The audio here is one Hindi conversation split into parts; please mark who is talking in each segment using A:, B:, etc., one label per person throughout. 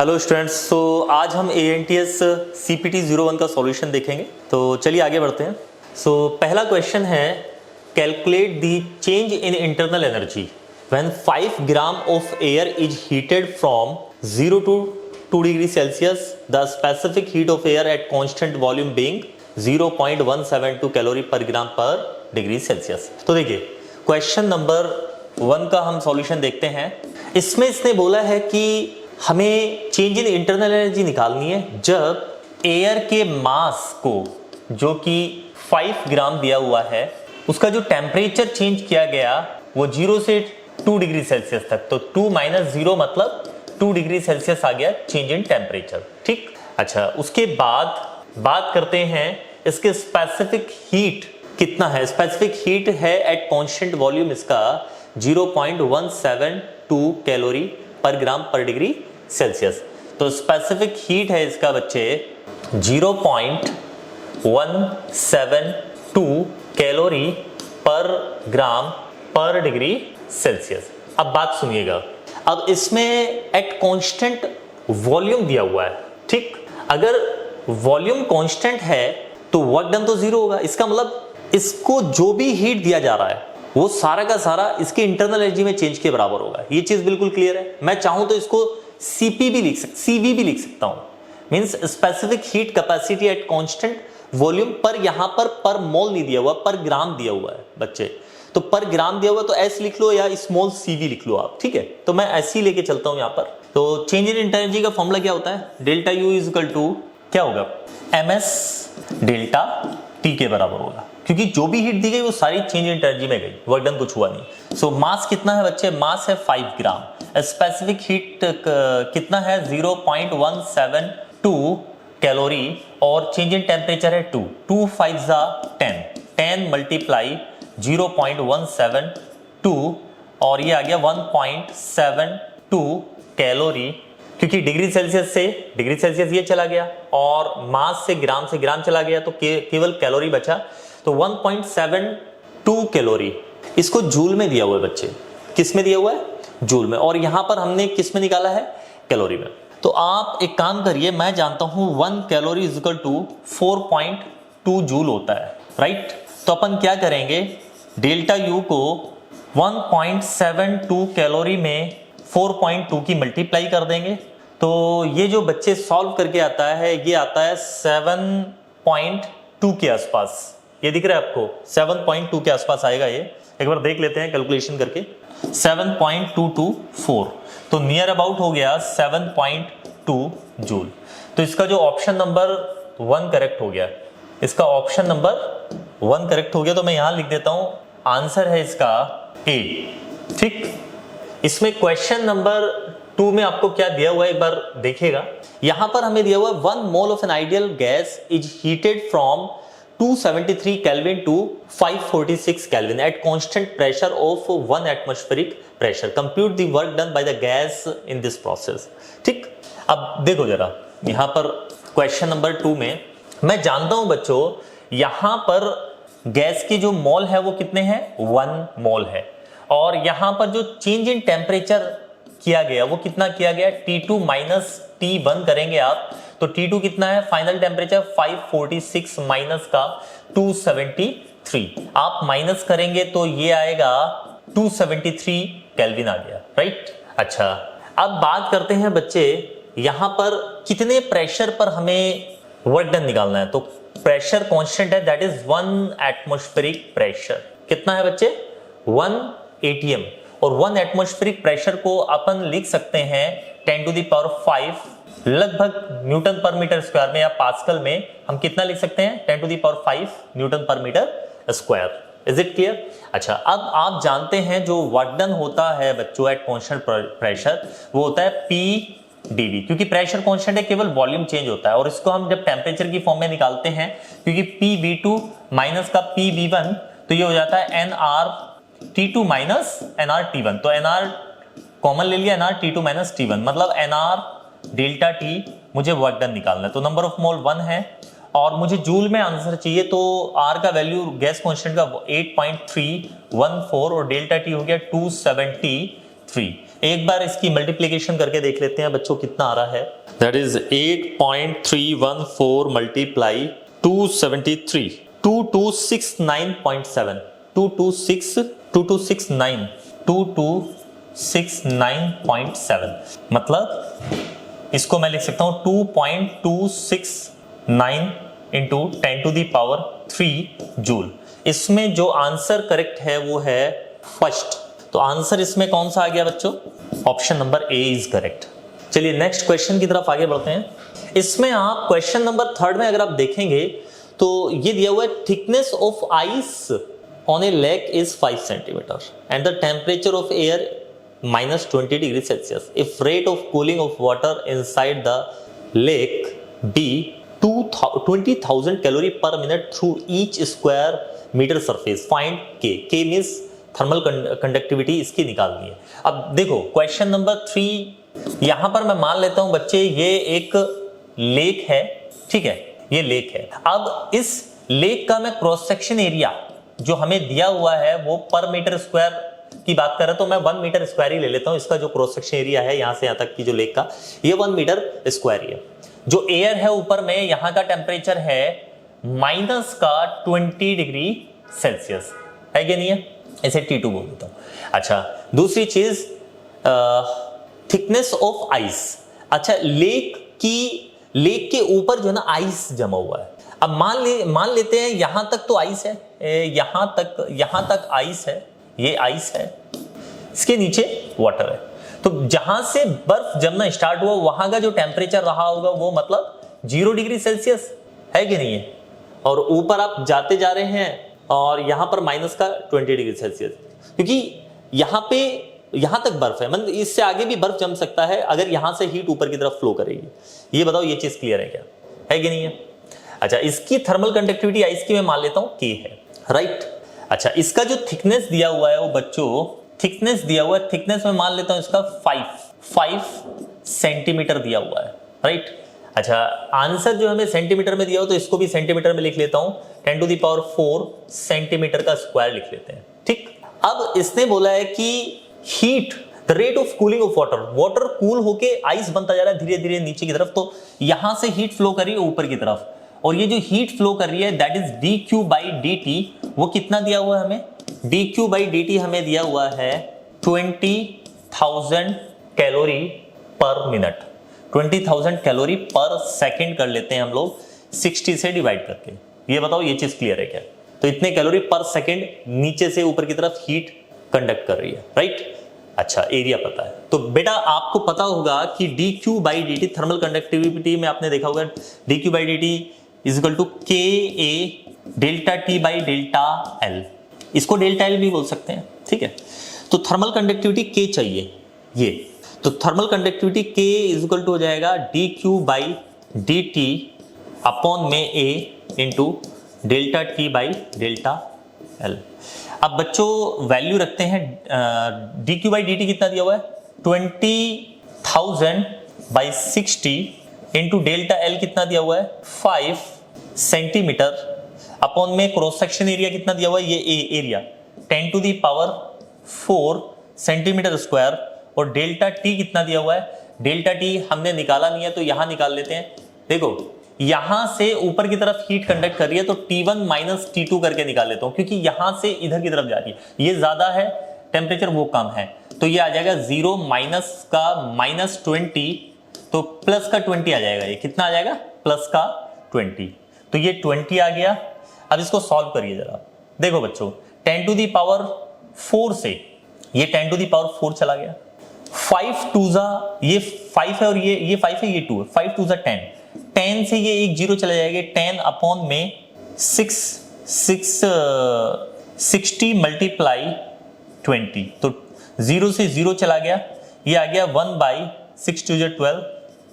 A: हेलो स्टूडेंट्स, सो आज हम ANTS CPT 01 का सॉल्यूशन देखेंगे। तो चलिए आगे बढ़ते हैं। पहला क्वेश्चन है, calculate the change in internal energy when 5 gram of air is heated from 0 to 2 degree Celsius, the specific heat of air at constant volume being 0.172 calorie पर ग्राम पर डिग्री सेल्सियस। तो देखिए क्वेश्चन नंबर 1 का हम सॉल्यूशन देखते हैं। इसमें इसने बोला है कि हमें चेंज इन इंटरनल एनर्जी निकालनी है जब एयर के मास को, जो कि 5 ग्राम दिया हुआ है, उसका जो टेम्परेचर चेंज किया गया वो 0 से 2 डिग्री सेल्सियस तक। तो 2 - 0 मतलब 2 डिग्री सेल्सियस आ गया चेंज इन टेम्परेचर। ठीक, अच्छा, उसके बाद बात करते हैं इसके स्पेसिफिक हीट कितना है। स्पेसिफिक हीट है एट कांस्टेंट वॉल्यूम इसका 0.172 कैलोरी पर ग्राम पर डिग्री सेल्सियस। तो स्पेसिफिक हीट है इसका बच्चे 0.172 कैलोरी पर ग्राम पर डिग्री सेल्सियस। अब बात सुनिएगा, अब इसमें एट कांस्टेंट वॉल्यूम दिया हुआ है। ठीक, अगर वॉल्यूम कांस्टेंट है तो वर्क डन तो 0 होगा। इसका मतलब इसको जो भी हीट दिया जा रहा है वो सारा का सारा इसके इंटरनल एनर्जी में चेंज के बराबर होगा। ये चीज बिल्कुल क्लियर है। मैं चाहूं तो इसको CP भी लिख सकता, CV भी लिख सकता हूं, means specific heat capacity at constant volume. पर यहां पर मोल नहीं दिया हुआ, पर ग्राम दिया हुआ है बच्चे। तो पर ग्राम दिया हुआ तो S लिख लो या स्मॉल CV लिख लो आप। ठीक है, तो मैं ऐसे ही लेके चलता हूं यहां पर। तो चेंज इन इंटरनल एनर्जी का फॉर्मूला क्या होता है? Delta U is equal to क्या होगा? MS डेल्टा T के बराबर होगा, क्योंकि जो भी हीट दी गई वो सारी चेंज इन एनर्जी में गई, वर्क डन कुछ हुआ नहीं। सो मास कितना है बच्चे? मास है 5 ग्राम। स्पेसिफिक हीट कितना है? 0.172 कैलोरी, और चेंज इन टेम्परेचर है 2 2 5 10 10 मल्टीप्लाई 0.172 और ये आ गया 1.72 कैलोरी, क्योंकि डिग्री सेल्सियस से डिग्री सेल्सियस ये चला गया और मास से ग्राम चला गया, तो केवल कैलोरी बचा। तो 1.72 कैलोरी इसको जूल में दिया हुआ है बच्चे। किस में दिया हुआ है? जूल में। और यहां पर हमने किस में निकाला है? कैलोरी में। तो आप एक काम करिए, मैं जानता हूं 1 calorie is equal to 4.2 joule होता है, राइट? तो अपन क्या करेंगे, डेल्टा U को 1.72 कैलोरी में 4.2 की मल्टीप्लाई कर देंगे। तो ये जो बच्चे सॉल्व करके आता है, ये आता है 7.2 के आसपास। ये दिख रहा है आपको? 7.2 के आसपास आएगा ये। एक बार देख लेते हैं कैलकुलेशन करके। 7.224, तो नियर अबाउट हो गया 7.2 जूल। तो इसका जो ऑप्शन नंबर 1 करेक्ट हो गया, इसका ऑप्शन नंबर 1 करेक्ट हो गया। तो मैं यहां लिख देता हूं, आंसर है इसका A। ठीक, इसमें क्वेश्चन नंबर 2 में आपको क्या दिया हुआ है एक बार देखिएगा। यहां पर हमें दिया हुआ है 1 mole of an ideal gas is heated from 273 Kelvin to 546 Kelvin at constant pressure of 1 atmospheric pressure. Compute the work done by the gas in this process. ठीक, अब देखो जरा, यहां पर क्वेश्चन नंबर 2 में मैं जानता हूं बच्चों, यहां पर गैस की जो मोल है वो कितने हैं? 1 मोल है। और यहां पर जो चेंज इन टेम्परेचर किया गया वो कितना किया गया? T2 - T1 करेंगे आप, तो T2 कितना है? फाइनल टेम्परेचर 546 माइनस का 273। आप माइनस करेंगे तो ये आएगा 273 केल्विन आ गया, राइट? अच्छा, अब बात करते हैं बच्चे, यहां पर कितने प्रेशर पर हमें वर्क डन निकालना है। तो प्रेशर कांस्टेंट है, दैट इज 1 एटमॉस्फेरिक प्रेशर। कितना है बच्चे? 1 ATM। और 1 एटमॉस्फेरिक प्रेशर को अपन लिख सकते हैं 10⁵, लगभग न्यूटन पर मीटर स्क्वायर में, या पास्कल में हम कितना लिख सकते हैं? 10⁵ न्यूटन पर metre square. Is it clear? अच्छा, अब आप जानते हैं जो वर्क डन होता है बच्चों एट कांस्टेंट प्रेशर वो होता है PdV, क्योंकि प्रेशर कांस्टेंट है, केवल वॉल्यूम चेंज होता है। और इसको हम जब टेम्परेचर की फॉर्म में निकालते हैं, क्योंकि PV2 माइनस का PV1, तो ये हो जाता है nRT2 माइनस nRT1। तो nR कॉमन ले लिया, nRT2 माइनस T1, मतलब nR डेल्टा T मुझे वर्क डन निकालना है। तो नंबर ऑफ मोल 1 है और मुझे जूल में आंसर चाहिए, तो R का वैल्यू गैस कांस्टेंट का 8.314 और डेल्टा T हो गया 273। एक बार इसकी मल्टीप्लीकेशन करके देख लेते हैं बच्चों कितना आ रहा है। दैट इज 8.314 मल्टीप्लाई 273 2269.7 2269 मतलब इसको मैं लिख सकता हूं 2.269 इंटू 10⁻³ जूल। इसमें जो आंसर करेक्ट है वो है फर्स्ट। तो आंसर इसमें कौन सा आ गया बच्चों? Option number A is correct. चलिए नेक्स्ट क्वेश्चन की तरफ आगे बढ़ते हैं। इसमें आप क्वेश्चन नंबर 3 में अगर आप देखेंगे तो ये दिया हुआ है thickness of ice on A lake is 5 centimetre and the temperature of air -20°C if rate of cooling of water inside the lake be 20,000 calorie per minute through each square meter surface, find K. K means thermal conductivity इसकी निकालनी है। अब देखो क्वेश्चन नंबर 3 यहां पर मैं मान लेता हूं बच्चे ये एक लेक है, ठीक है, ये लेक है। अब इस लेक का मैं क्रॉस सेक्शन एरिया जो हमें दिया हुआ है वो पर मीटर स्क्वायर की बात कर रहा तो मैं 1 मीटर स्क्वायर ही ले लेता हूं। इसका जो क्रॉस सेक्शन एरिया है यहां से यहां तक की जो लेक का ये 1 मीटर स्क्वायर ही है। जो एयर है ऊपर में यहां का टेम्परेचर है -20°C है कि नहीं है, इसे T2 बोल देता हूं। अच्छा दूसरी चीज थिकनेस ऑफ आइस। अच्छा लेक के ऊपर जो है ना आइस जमा हुआ है। अब मान लेते हैं यहां तक तो आइस है, यहां तक आइस है, ये आइस है, इसके नीचे वाटर है। तो जहां से बर्फ जमना स्टार्ट हुआ वहां का जो टेम्परेचर रहा होगा वो मतलब 0°C है कि नहीं है। और ऊपर आप जाते जा रहे हैं और यहां पर -20°C क्योंकि यहां तक बर्फ है, मतलब इससे आगे भी बर्फ जम सकता है अगर यहां से हीट ऊपर की तरफ फ्लो करेगी। ये बताओ ये चीज क्लियर है क्या, है कि नहीं है? अच्छा इसकी थर्मल कंडक्टिविटी आइस की मैं मान लेता हूं K है, राइट। अच्छा इसका जो थिकनेस दिया हुआ है वो बच्चों थिकनेस दिया हुआ है, थिकनेस में मान लेता हूं इसका 5 सेंटीमीटर दिया हुआ है, राइट। अच्छा आंसर जो हमें सेंटीमीटर में दिया हो तो इसको भी सेंटीमीटर में लिख लेता हूं, 10⁴ सेंटीमीटर का स्क्वायर लिख लेते हैं, ठीक। अब इसने बोला है कि heat the rate of cooling of water cool होके आइस बनता जा रहा है धीरे धीरे नीचे की तरफ। तो यहां से हीट फ्लो कर रही है ऊपर की तरफ और ये जो हीट फ्लो कर रही है दैट इज dQ/dt। वो कितना दिया हुआ है हमें? dQ/dt हमें दिया हुआ है 20,000 कैलोरी पर मिनट, 20,000 कैलोरी पर सेकंड कर लेते हैं हम लोग 60 से डिवाइड करके। ये बताओ ये चीज क्लियर है क्या? तो इतने कैलोरी पर सेकंड नीचे से ऊपर की तरफ हीट कंडक्ट कर रही है, राइट। अच्छा एरिया पता है तो बेटा आपको पता होगा कि dQ/dt थर्मल कंडक्टिविटी में आपने देखा होगा dQ/dt = KA ΔT/ΔL। इसको ΔL भी बोल सकते हैं, ठीक है। तो थर्मल कंडक्टिविटी K चाहिए ये, तो थर्मल कंडक्टिविटी K = हो जाएगा dQ/dt अपॉन में A इंटू ΔT/ΔL। अब बच्चों वैल्यू रखते हैं dQ/dt कितना दिया हुआ है 20,000/60 इंटू ΔL कितना दिया हुआ है 5 सेंटीमीटर अपॉन में क्रॉस सेक्शन एरिया कितना दिया हुआ है ये एरिया 10⁴ सेंटीमीटर स्क्वायर और ΔT कितना दिया हुआ है ΔT हमने निकाला नहीं है तो यहां निकाल लेते हैं। देखो यहां से ऊपर की तरफ हीट कंडक्ट कर रही है तो T1 - T2 करके निकाल लेता हूं क्योंकि यहां से इधर की तरफ जा रही है, ये ज्यादा है टेम्परेचर वो कम है तो ये आ जाएगा 0 माइनस का -20 तो प्लस का 20 आ जाएगा। ये कितना आ जाएगा प्लस का 20 तो ये 20 आ गया। अब इसको सॉल्व करिए जरा। देखो बच्चों 10⁴ से ये 10⁴ चला गया, 5 2 ये 5 है और ये 5 है ये 2 है, 5 2 10 10 से ये एक 0 चला जाएगा 10 अपॉन में 60 मल्टीप्लाई 20 तो 0 से 0 चला गया, ये आ गया 1/6 2 12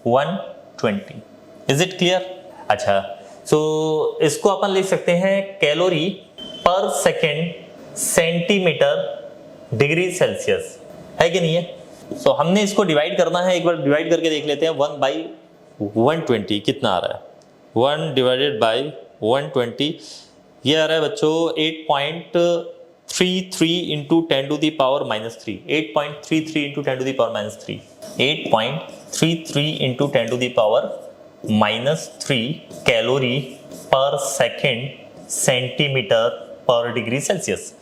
A: 120। Is it clear? अच्छा सो इसको अपन लिख सकते हैं कैलोरी पर सेकेंड सेंटीमीटर डिग्री सेल्सियस, है कि नहीं है? सो हमने इसको डिवाइड करना है, एक बार डिवाइड करके देख लेते हैं। 1/120 कितना आ रहा है 1 / 120 ये आ रहा है बच्चों 8.33 into 10 to the power minus 3, 8.33 into 10 to the power minus 3, 8.33 into 10 to the power minus 3 calorie पर सेकेंड सेंटीमीटर पर डिग्री सेल्सियस।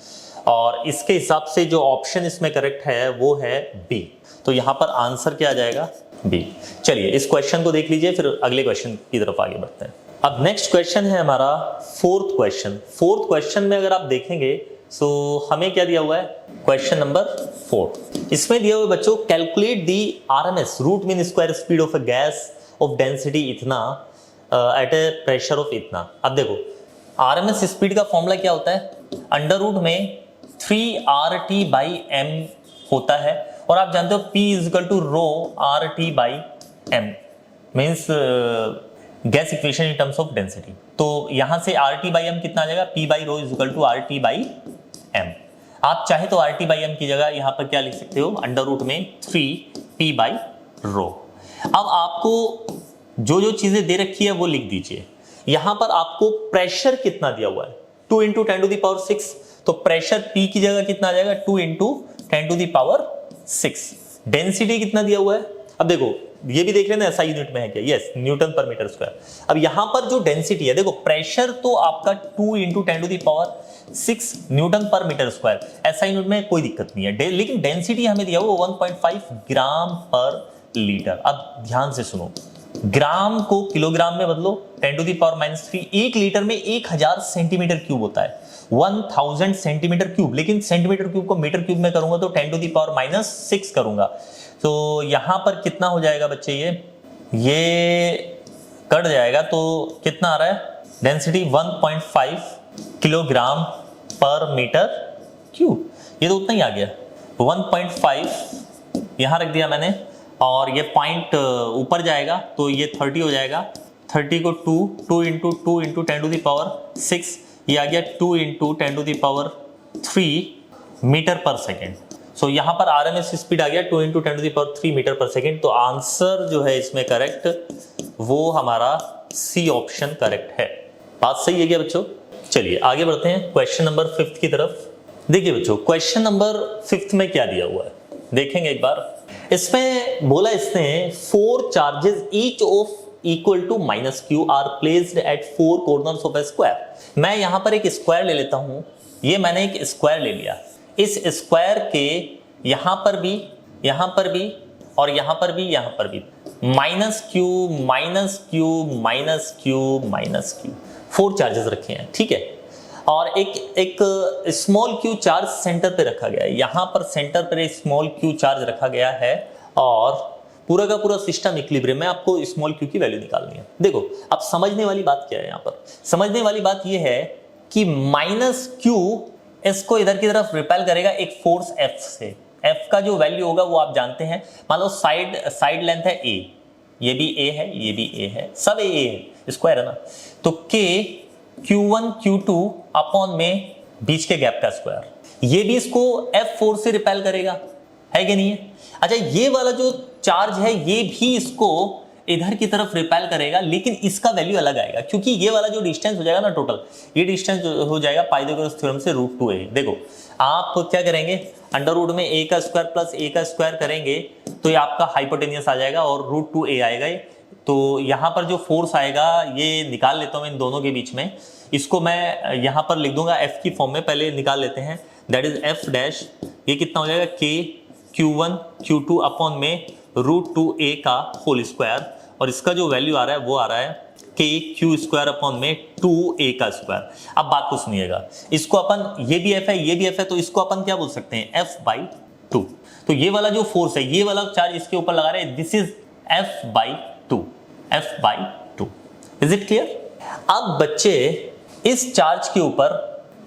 A: और इसके हिसाब से जो ऑप्शन इसमें करेक्ट है वो है बी। तो यहां पर आंसर क्या आ जाएगा? बी। चलिए इस क्वेश्चन को देख लीजिए, फिर अगले क्वेश्चन की तरफ आगे बढ़ते हैं। अब नेक्स्ट क्वेश्चन है हमारा फोर्थ क्वेश्चन। फोर्थ क्वेश्चन में अगर आप देखेंगे तो हमें क्या दिया हुआ है? Question number 4। इसमें दिया हुआ बच्चों, calculate the RMS root mean square speed of a gas of density इतना एट ए प्रेशर ऑफ इतना। अब देखो आरएमएस स्पीड का फॉर्मूला क्या होता है? अंडर रूट में 3RT/m होता है, और आप जानते हो P is equal to rho RT/m means gas equation in terms of density. तो यहां से RT/m कितना आ जाएगा? P by rho is equal to RT/m। आप चाहे तो RT/m की जगह यहां पर क्या लिख सकते हो? अंडर रूट में 3P बाई रो। अब आपको जो जो चीजें दे रखी है वो लिख दीजिए। यहां पर आपको प्रेशर कितना दिया हुआ है? 2 इंटू 10 टू द पावर 6। तो प्रेशर P की जगह कितना आ जाएगा? 2 into 10 to the power 6। Density कितना दिया हुआ है? अब देखो ये भी देख लेना SI यूनिट में है क्या? यस, न्यूटन पर मीटर स्क्वायर। अब यहां पर जो डेंसिटी है, देखो प्रेशर तो आपका 2 into 10 to the power 6 newton पर मीटर स्क्वायर, SI यूनिट में कोई दिक्कत नहीं है। लेकिन डेंसिटी हमें दिया हुआ 1.5 ग्राम पर लीटर। अब ध्यान से सुनो, ग्राम को किलोग्राम में बदलो, 10 to the power minus 3। 1 litre में 1000 सेंटीमीटर क्यूब होता है, 1000 सेंटीमीटर क्यूब। लेकिन सेंटीमीटर क्यूब को मीटर क्यूब में करूंगा तो 10 टू द पावर माइनस 6 करूंगा। तो यहां पर कितना हो जाएगा बच्चे? ये कट जाएगा तो कितना आ रहा है? डेंसिटी 1.5 किलोग्राम पर मीटर क्यूब। ये तो उतना ही आ गया, 1.5 यहां रख दिया मैंने, और ये पॉइंट ऊपर जाएगा तो ये 30 हो जाएगा। 30 को 2 into 2 into 10 to the power 6, ये आ गया 2 into 10 to the power 3 metre पर सेकेंड। सो यहां पर आरएमएस स्पीड आ गया 2 into 10 to the power 3 metre पर सेकेंड। तो आंसर जो है इसमें करेक्ट वो हमारा सी ऑप्शन करेक्ट है। बात सही है क्या बच्चों? चलिए आगे बढ़ते हैं क्वेश्चन नंबर 5 की तरफ। देखिए बच्चों क्वेश्चन नंबर 5 में क्या दिया हुआ है देखेंगे एक बार। इसमें बोला इसने 4 charges each of equal to minus q are placed at 4 corners of a square. मैं यहां पर एक स्क्वायर ले लेता हूं, ये मैंने एक स्क्वायर ले लिया। इस स्क्वायर के यहां पर भी, यहां पर भी और यहां पर भी, यहां पर भी minus Q minus Q minus Q minus Q 4 charges रखे हैं, ठीक है। और एक स्मॉल क्यू चार्ज सेंटर पे रखा गया है। यहां पर सेंटर पर एक स्मॉल क्यू चार्ज रखा गया है और पूरा का पूरा सिस्टम इक्विलिब्रियम में। आपको स्मॉल क्यू की वैल्यू निकालनी है। देखो अब समझने वाली बात क्या है यहां पर? समझने वाली बात यह है कि माइनस क्यू इसको इधर की तरफ रिपेल करेगा एक फोर्स F से। F का जो वैल्यू होगा वो आप जानते हैं। मान लो साइड लेंथ है A, ये भी A है, ये भी A है, सब A है, स्क्वायर है ना। तो K Q1 Q2 अपॉन में बीच के गैप का स्क्वायर, ये भी इसको F फोर्स से रिपेल करेगा, है कि नहीं है? अच्छा ये वाला जो चार्ज है ये भी इसको इधर की तरफ रिपेल करेगा, लेकिन इसका वैल्यू अलग आएगा क्योंकि ये वाला जो डिस्टेंस हो जाएगा ना टोटल, ये डिस्टेंस हो जाएगा पाइथागोरस थ्योरम से √2a। देखो आप क्या करेंगे, अंडर रूट में a का स्क्वायर प्लस a का स्क्वायर करेंगे तो ये आपका हाइपोटेनियस आ जाएगा और √2a आएगा। तो यहाँ पर जो फोर्स आएगा ये निकाल लेता हूँ इन दोनों के बीच में। इसको मैं यहाँ पर लिख दूंगा F की फॉर्म में, पहले निकाल लेते हैं। दैट इज F डैश, ये कितना हो जाएगा K Q1 Q2 अपॉन में √2a का होल स्क्वायर, और इसका जो वैल्यू आ रहा है वो आ रहा है K Q स्क्वायर अपॉन में 2a का स्क्वायर। अब बात को सुनिएगा, इसको अपन, ये भी F है ये भी F है, तो इसको अपन क्या बोल सकते हैं F/2। तो ये वाला जो फोर्स है, ये वाला चार्ज इसके ऊपर लगा रहे हैं, this is F/2, F/2। Is it clear? अब बच्चे इस चार्ज के ऊपर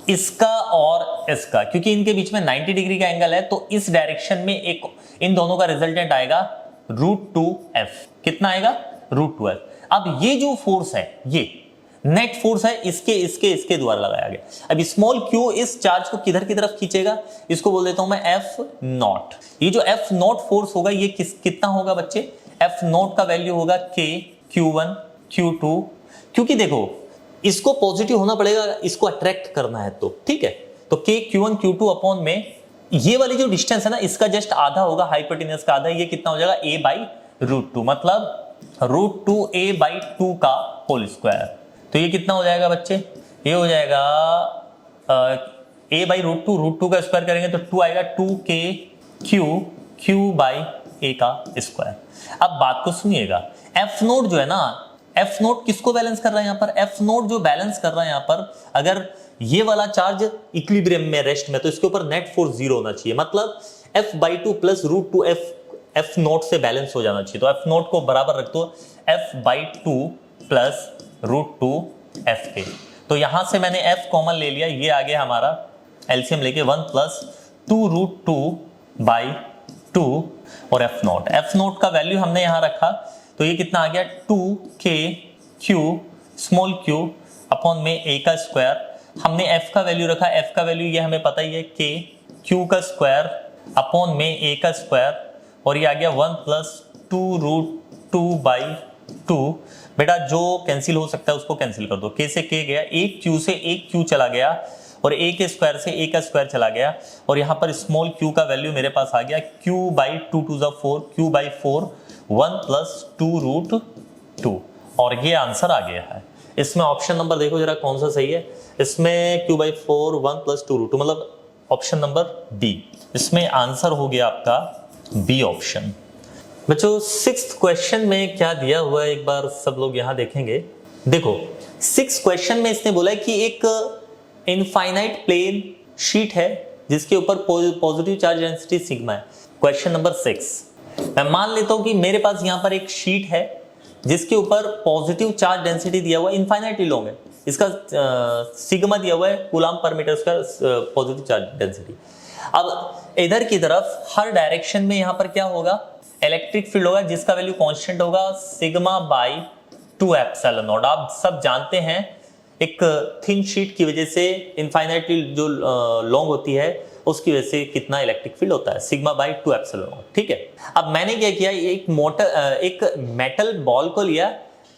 A: इसका और इसका, क्योंकि इनके बीच में 90 डिग्री का एंगल है, तो इस डायरेक्शन में एक इन दोनों का रिजल्टेंट आएगा √2f। कितना आएगा? √2f। अब ये जो फोर्स है ये नेट फोर्स है, इसके द्वारा लगाया गया। अब स्मॉल q इस चार्ज को किधर की तरफ खींचेगा, इसको बोल देता हूं मैं F0। ये जो F0 फोर्स होगा ये कितना होगा बच्चे? F0 का वैल्यू होगा K Q1 Q2, क्योंकि देखो इसको पॉजिटिव होना पड़ेगा, इसको अट्रैक्ट करना है तो, ठीक है। तो K Q1 Q2 अपॉन में ये वाली जो डिस्टेंस है ना इसका जस्ट आधा होगा, हाइपोटेन्यूज का आधा, ये कितना हो जाएगा a बाई रूट टू, मतलब root two a by two का होल स्क्वायर। तो ये कितना हो जाएगा बच्चे, ये हो जाएगा a बाई रूट टू का स्क्वायर करेंगे तो 2 आएगा, 2k q बाई a का स्क्वायर। अब बात को सुनिएगा, f नोट जो है ना, f नोट किसको बैलेंस कर रहा है यहाँ पर, f नोट जो बैलेंस कर रहा है यहाँ पर, अगर ये वाला चार्ज इक्विलिब्रियम में रेस्ट में तो इसके ऊपर नेट फोर्स जीरो होना चाहिए, मतलब f by two plus root two f naught से बैलेंस हो जाना चाहिए। तो f नोट को बराबर रख दो f by two plus root two f के। तो यहां से मैंने f कॉमन ले लिया, ये आ गया हमारा एलसीएम लेके 1 plus two root two by two और f नोट का वैल्यू हमने यहां रखा, तो ये कितना आ गया 2k q small q upon में a का स्क्वायर। हमने f का वैल्यू रखा, f का वैल्यू ये हमें पता ही है k q का स्क्वायर अपॉन में a का स्क्वायर, और ये आ गया 1 plus two root two by two. बेटा जो कैंसिल हो सकता है उसको कैंसिल कर दो, k से k गया, एक q से एक q चला गया और a के स्क्वायर से a का स्क्वायर चला गया, और यहाँ पर स्मॉल q का वैल्यू मेरे पास आ गया q बाई टू टू ज़ा 4, q by 4 1 plus two root two, और ये आंसर आ गया है। इसमें ऑप्शन नंबर देखो जरा कौन सा सही है, इसमें q by 4 1 plus two root two, मतलब ऑप्शन नंबर बी, इसमें आंसर हो गया आपका बी ऑप्शन। बच्चों सिक्स्थ क्वेश्चन में क्या दिया हुआ है एक बार सब लोग यहां देखेंगे। देखो सिक्स्थ क्वेश्चन में इसने बोला है कि एक इनफाइनाइट प्लेन शीट है जिसके ऊपर पॉजिटिव चार्ज डेंसिटी सिग्मा है। क्वेश्चन नंबर 6, मैं मान लेता हूं कि मेरे पास यहां पर एक शीट है जिसके ऊपर पॉजिटिव चार्ज डेंसिटी दिया हुआ है, इनफाइनाइटली लॉन्ग है, इसका सिग्मा दिया हुआ है कूलम पर metre square positive charge density. अब इधर की तरफ हर डायरेक्शन में यहां पर क्या होगा, इलेक्ट्रिक फील्ड होगा जिसका वैल्यू कांस्टेंट होगा सिग्मा बाई 2 एप्सिलॉन नॉट। आप सब जानते हैं एक थिन शीट की वजह से इनफाइनाइटली जो लॉन्ग होती है उसकी वजह से कितना इलेक्ट्रिक फील्ड होता है, सिग्मा बाई 2 एप्सिलॉन नॉट। ठीक है, अब मैंने क्या किया, एक मेटल बॉल को लिया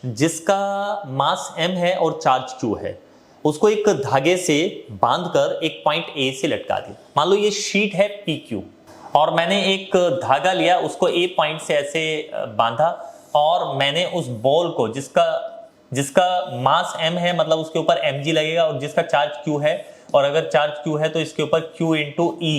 A: जिसका मास m है और चार्ज q है, उसको एक धागे से बांधकर एक पॉइंट A से लटका दिया। मान लो ये शीट है PQ और मैंने एक धागा लिया उसको A पॉइंट से ऐसे बांधा, और मैंने उस बॉल को जिसका मास m है मतलब उसके ऊपर mg लगेगा और जिसका चार्ज q है, और अगर चार्ज q है तो इसके ऊपर q इंटू e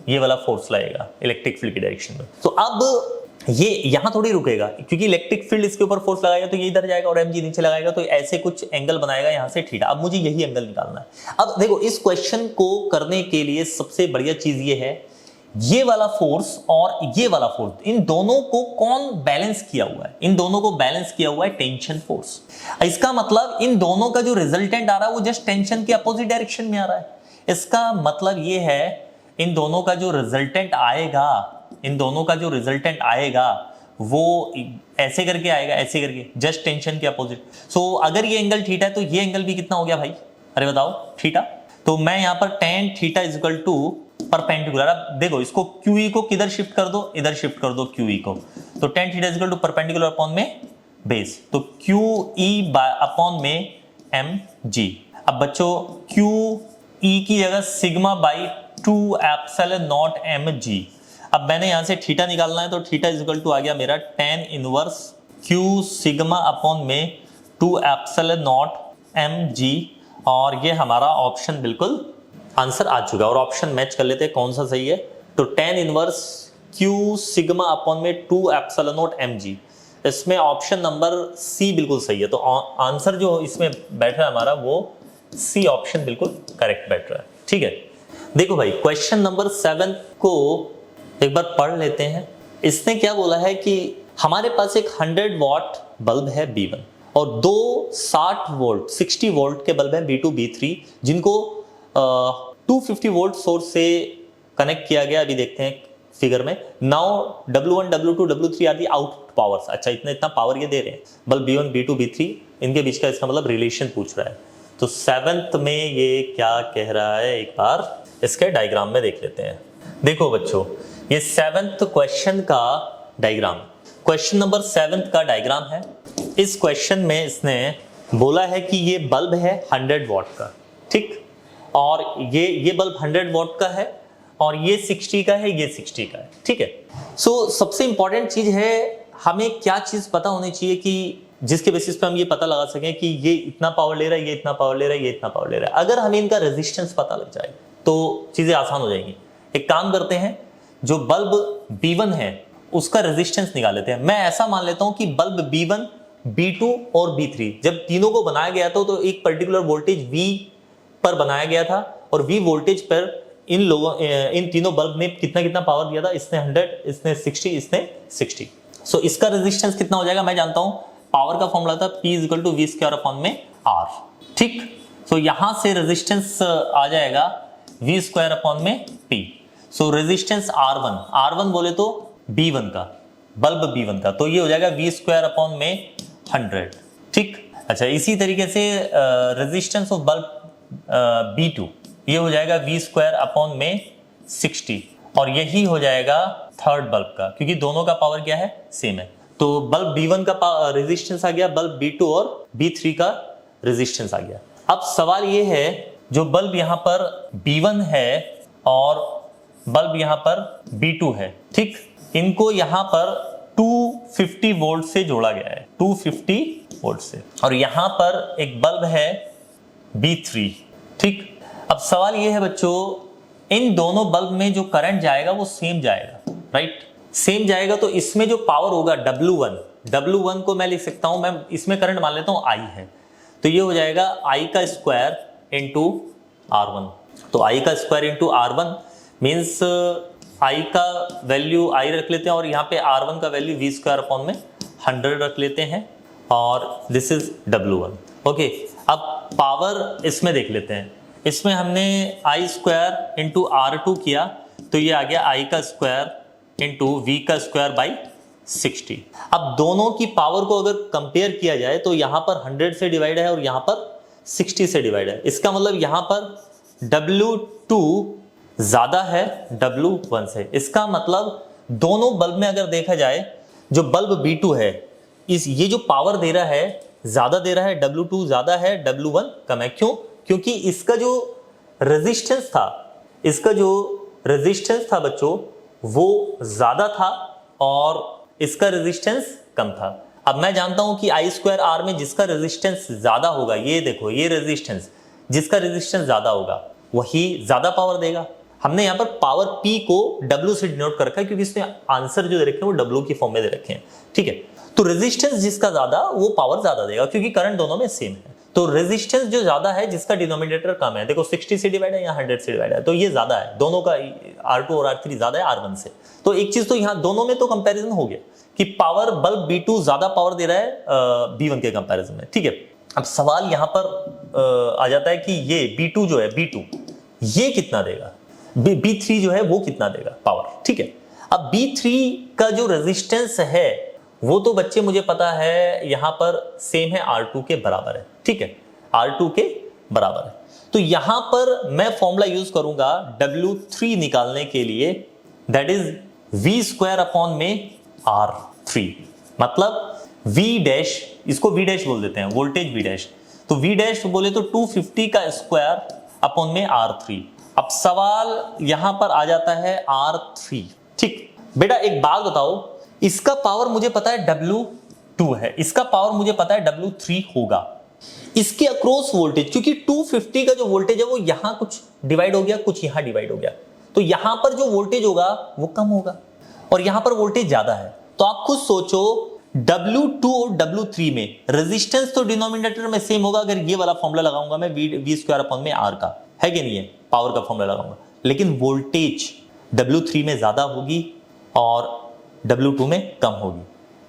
A: ये वाला फोर्स लगेगा इलेक्ट्रिक फील्ड की डायरेक्शन में। तो अब ये यहां थोड़ी रुकेगा क्योंकि इलेक्ट्रिक फील्ड इसके ऊपर फोर्स लगाएगा तो ये इधर जाएगा और mg नीचे लगाएगा, तो ऐसे कुछ एंगल बनाएगा यहां से थीटा। अब मुझे यही एंगल निकालना है। अब देखो इस क्वेश्चन को करने के लिए सबसे बढ़िया चीज ये है, ये वाला फोर्स और ये वाला फोर्स, इन दोनों को कौन बैलेंस किया हुआ है, इन दोनों को बैलेंस किया हुआ है टेंशन फोर्स। इसका मतलब इन दोनों का जो रिजल्टेंट आ रहा है वो जस्ट टेंशन के अपोजिट डायरेक्शन में आ रहा है। इसका मतलब ये है इन दोनों का जो रिजल्टेंट आएगा, इन दोनों का जो रिजल्टेंट आएगा वो ऐसे करके आएगा, ऐसे करके, जस्ट टेंशन के अपोजिट। सो अगर ये एंगल थीटा है तो ये एंगल भी कितना हो गया भाई, अरे बताओ थीटा। तो मैं यहां पर tan theta is equal to perpendicular. अब देखो इसको QE को किधर शिफ्ट कर दो, इधर शिफ्ट कर दो QE को, तो tan theta is equal to perpendicular upon में बेस, तो QE अपॉन में mg। अब बच्चों QE की जगह sigma by 2 epsilon naught mg। अब मैंने यहां से थीटा निकालना है तो थीटा इज इक्वल टू आ गया मेरा tan inverse Q sigma upon में 2 एप्सिलॉन नॉट mg, और ये हमारा ऑप्शन बिल्कुल आंसर आ चुका है। और ऑप्शन मैच कर लेते हैं कौन सा सही है, तो tan inverse Q sigma upon में 2 एप्सिलॉन नॉट mg, इसमें ऑप्शन नंबर सी बिल्कुल सही है। तो आंसर जो इसमें बैठ रहा है हमारा वो सी ऑप्शन बिल्कुल करेक्ट बैठ रहा है। ठीक है, देखो भाई क्वेश्चन नंबर 7 को एक बार पढ़ लेते हैं। इसने क्या बोला है कि हमारे पास एक 100 वॉट बल्ब है B1 और दो 60 वोल्ट के बल्ब है B2 B3 जिनको 250 वोल्ट सोर्स से कनेक्ट किया गया। अभी देखते हैं फिगर में। Now W1 W2 W3 are the output powers. अच्छा इतना पावर ये दे रहे हैं बल्ब B1 B2 B3, इनके बीच का इसका मतलब रिलेशन पूछ रहा है। तो 7th में ये क्या कह रहा है एक बार इसके डायग्राम में देख लेते हैं। देखो बच्चों ये 7th क्वेश्चन का डायग्राम, क्वेश्चन नंबर 7 का डायग्राम है। इस क्वेश्चन में इसने बोला है कि ये बल्ब है 100 वॉट का, ठीक, और ये बल्ब 100 वॉट का है और ये 60 का है, ये 60 का है, ठीक है। सो सबसे इंपॉर्टेंट चीज है, हमें क्या चीज पता होनी चाहिए कि जिसके बेसिस पे हम ये पता लगा सकें कि ये इतना पावर ले रहा है, ये इतना पावर ले रहा है, ये इतना पावर ले रहा है। अगर हमें इनका रेजिस्टेंस पता लग जाए तो चीजें आसान हो जाएंगी। एक काम करते हैं, जो बल्ब B1 है उसका रेजिस्टेंस निकाल लेते हैं। मैं ऐसा मान लेता हूं कि बल्ब B1, B2 और B3 जब तीनों को बनाया गया था तो एक पर्टिकुलर वोल्टेज V पर बनाया गया था और V वोल्टेज पर इन तीनों बल्ब ने कितना पावर दिया था। इसने 100, इसने 60, इसने 60। सो इसका रेजिस्टेंस कितना हो जाएगा मैं जानता हूं। पावर का फॉर्मूला था P = V²/R, ठीक। सो यहां से रेजिस्टेंस आ जाएगा V²/P। सो रेजिस्टेंस R1 बोले तो B1 का, बल्ब B1 का, तो ये हो जाएगा V²/100, ठीक। अच्छा, इसी तरीके से रेजिस्टेंस ऑफ बल्ब B2 ये हो जाएगा V²/60 और यही हो जाएगा थर्ड बल्ब का, क्योंकि दोनों का पावर क्या है, सेम है। तो बल्ब B1 का रेजिस्टेंस आ गया, बल्ब B2 और B3 का रेजिस्टेंस आ गया। अब सवाल ये है, जो बल्ब यहां पर B1 है और बल्ब यहां पर B2 है, ठीक, इनको यहां पर 250 वोल्ट से जोड़ा गया है, 250 वोल्ट से, और यहां पर एक बल्ब है B3, ठीक। अब सवाल ये है बच्चों, इन दोनों बल्ब में जो करंट जाएगा वो सेम जाएगा, राइट, सेम जाएगा। तो इसमें जो पावर होगा W1 को मैं लिख सकता हूं, मैं इसमें करंट मान लेता हूं I है, तो ये हो जाएगा I² इंटू R1। तो I² into R1 means I का वैल्यू I रख लेते हैं और यहाँ पे R1 का वैल्यू V²/100 रख लेते हैं और दिस इज W1, ओके। अब पावर इसमें देख लेते हैं, इसमें हमने I² इंटू R2 किया तो ये आ गया I² इंटू V²/60। अब दोनों की पावर को अगर कंपेयर किया जाए तो यहां पर 100 से डिवाइड है और यहां पर 60 से डिवाइड है। इसका मतलब यहां पर W2 ज्यादा है W1 से। इसका मतलब दोनों बल्ब में अगर देखा जाए, जो बल्ब B2 है ये जो पावर दे रहा है ज्यादा दे रहा है, W2 ज्यादा है, W1 कम है। क्यों? क्योंकि इसका जो रेजिस्टेंस था बच्चों वो ज्यादा था और इसका रेजिस्टेंस कम था। अब मैं जानता हूं कि I²R में जिसका रेजिस्टेंस ज्यादा होगा, ये देखो ये रेजिस्टेंस, जिसका रेजिस्टेंस ज्यादा होगा वही ज्यादा पावर देगा। हमने यहां पर पावर P को W से डिनोट कर रखा है क्योंकि इसमें आंसर जो दे रखे हैं वो W की फॉर्म में दे रखे हैं, ठीक है। तो रेजिस्टेंस जिसका ज्यादा वो पावर ज्यादा देगा क्योंकि करंट दोनों में सेम है। तो रेजिस्टेंस जो ज्यादा है जिसका डिनोमिनेटर कम है, देखो 60 से डिवाइड है या 100 से डिवाइड है, तो ये ज्यादा है, दोनों का R2 और R3 ज्यादा है R1 से। तो एक चीज तो यहाँ दोनों में तो कंपैरिजन हो गया कि पावर बल्ब B2 ज्यादा पावर दे रहा है B1 के कंपैरिजन में, ठीक है। अब सवाल यहाँ पर आ जाता है कि ये B2 जो है, B2 ये कितना देगा, B3 जो है वो कितना देगा पावर, ठीक है। अब B3 का जो रेजिस्टेंस है वो तो बच्चे मुझे पता है यहां पर सेम है, R2 के बराबर है, ठीक है, R2 के बराबर है। तो यहां पर मैं फॉर्मूला यूज करूंगा W3 निकालने के लिए, दैट इज V²/R3, मतलब V', इसको V' बोल देते हैं, वोल्टेज V'। तो V' बोले तो 250 का स्क्वायर अपॉन में R3। अब सवाल यहां पर आ जाता है R3, ठीक। बेटा एक बात बताओ, इसका पावर मुझे पता है W2 है, इसका पावर मुझे पता है W3 होगा। इसके अक्रॉस वोल्टेज, क्योंकि 250 का जो वोल्टेज है वो यहां कुछ डिवाइड हो गया, कुछ यहां डिवाइड हो गया, तो यहां पर जो वोल्टेज होगा वो कम होगा और यहां पर वोल्टेज ज्यादा है। तो आप खुद सोचो W2 और W3 में रेजिस्टेंस तो डिनोमिनेटर में सेम होगा। अगर ये वाला फॉर्मूला लगाऊंगा मैं V²/R का, है कि नहीं है, पावर का फॉर्मूला लगाऊंगा, लेकिन वोल्टेज W3 में ज्यादा होगी और W2 में कम होगी।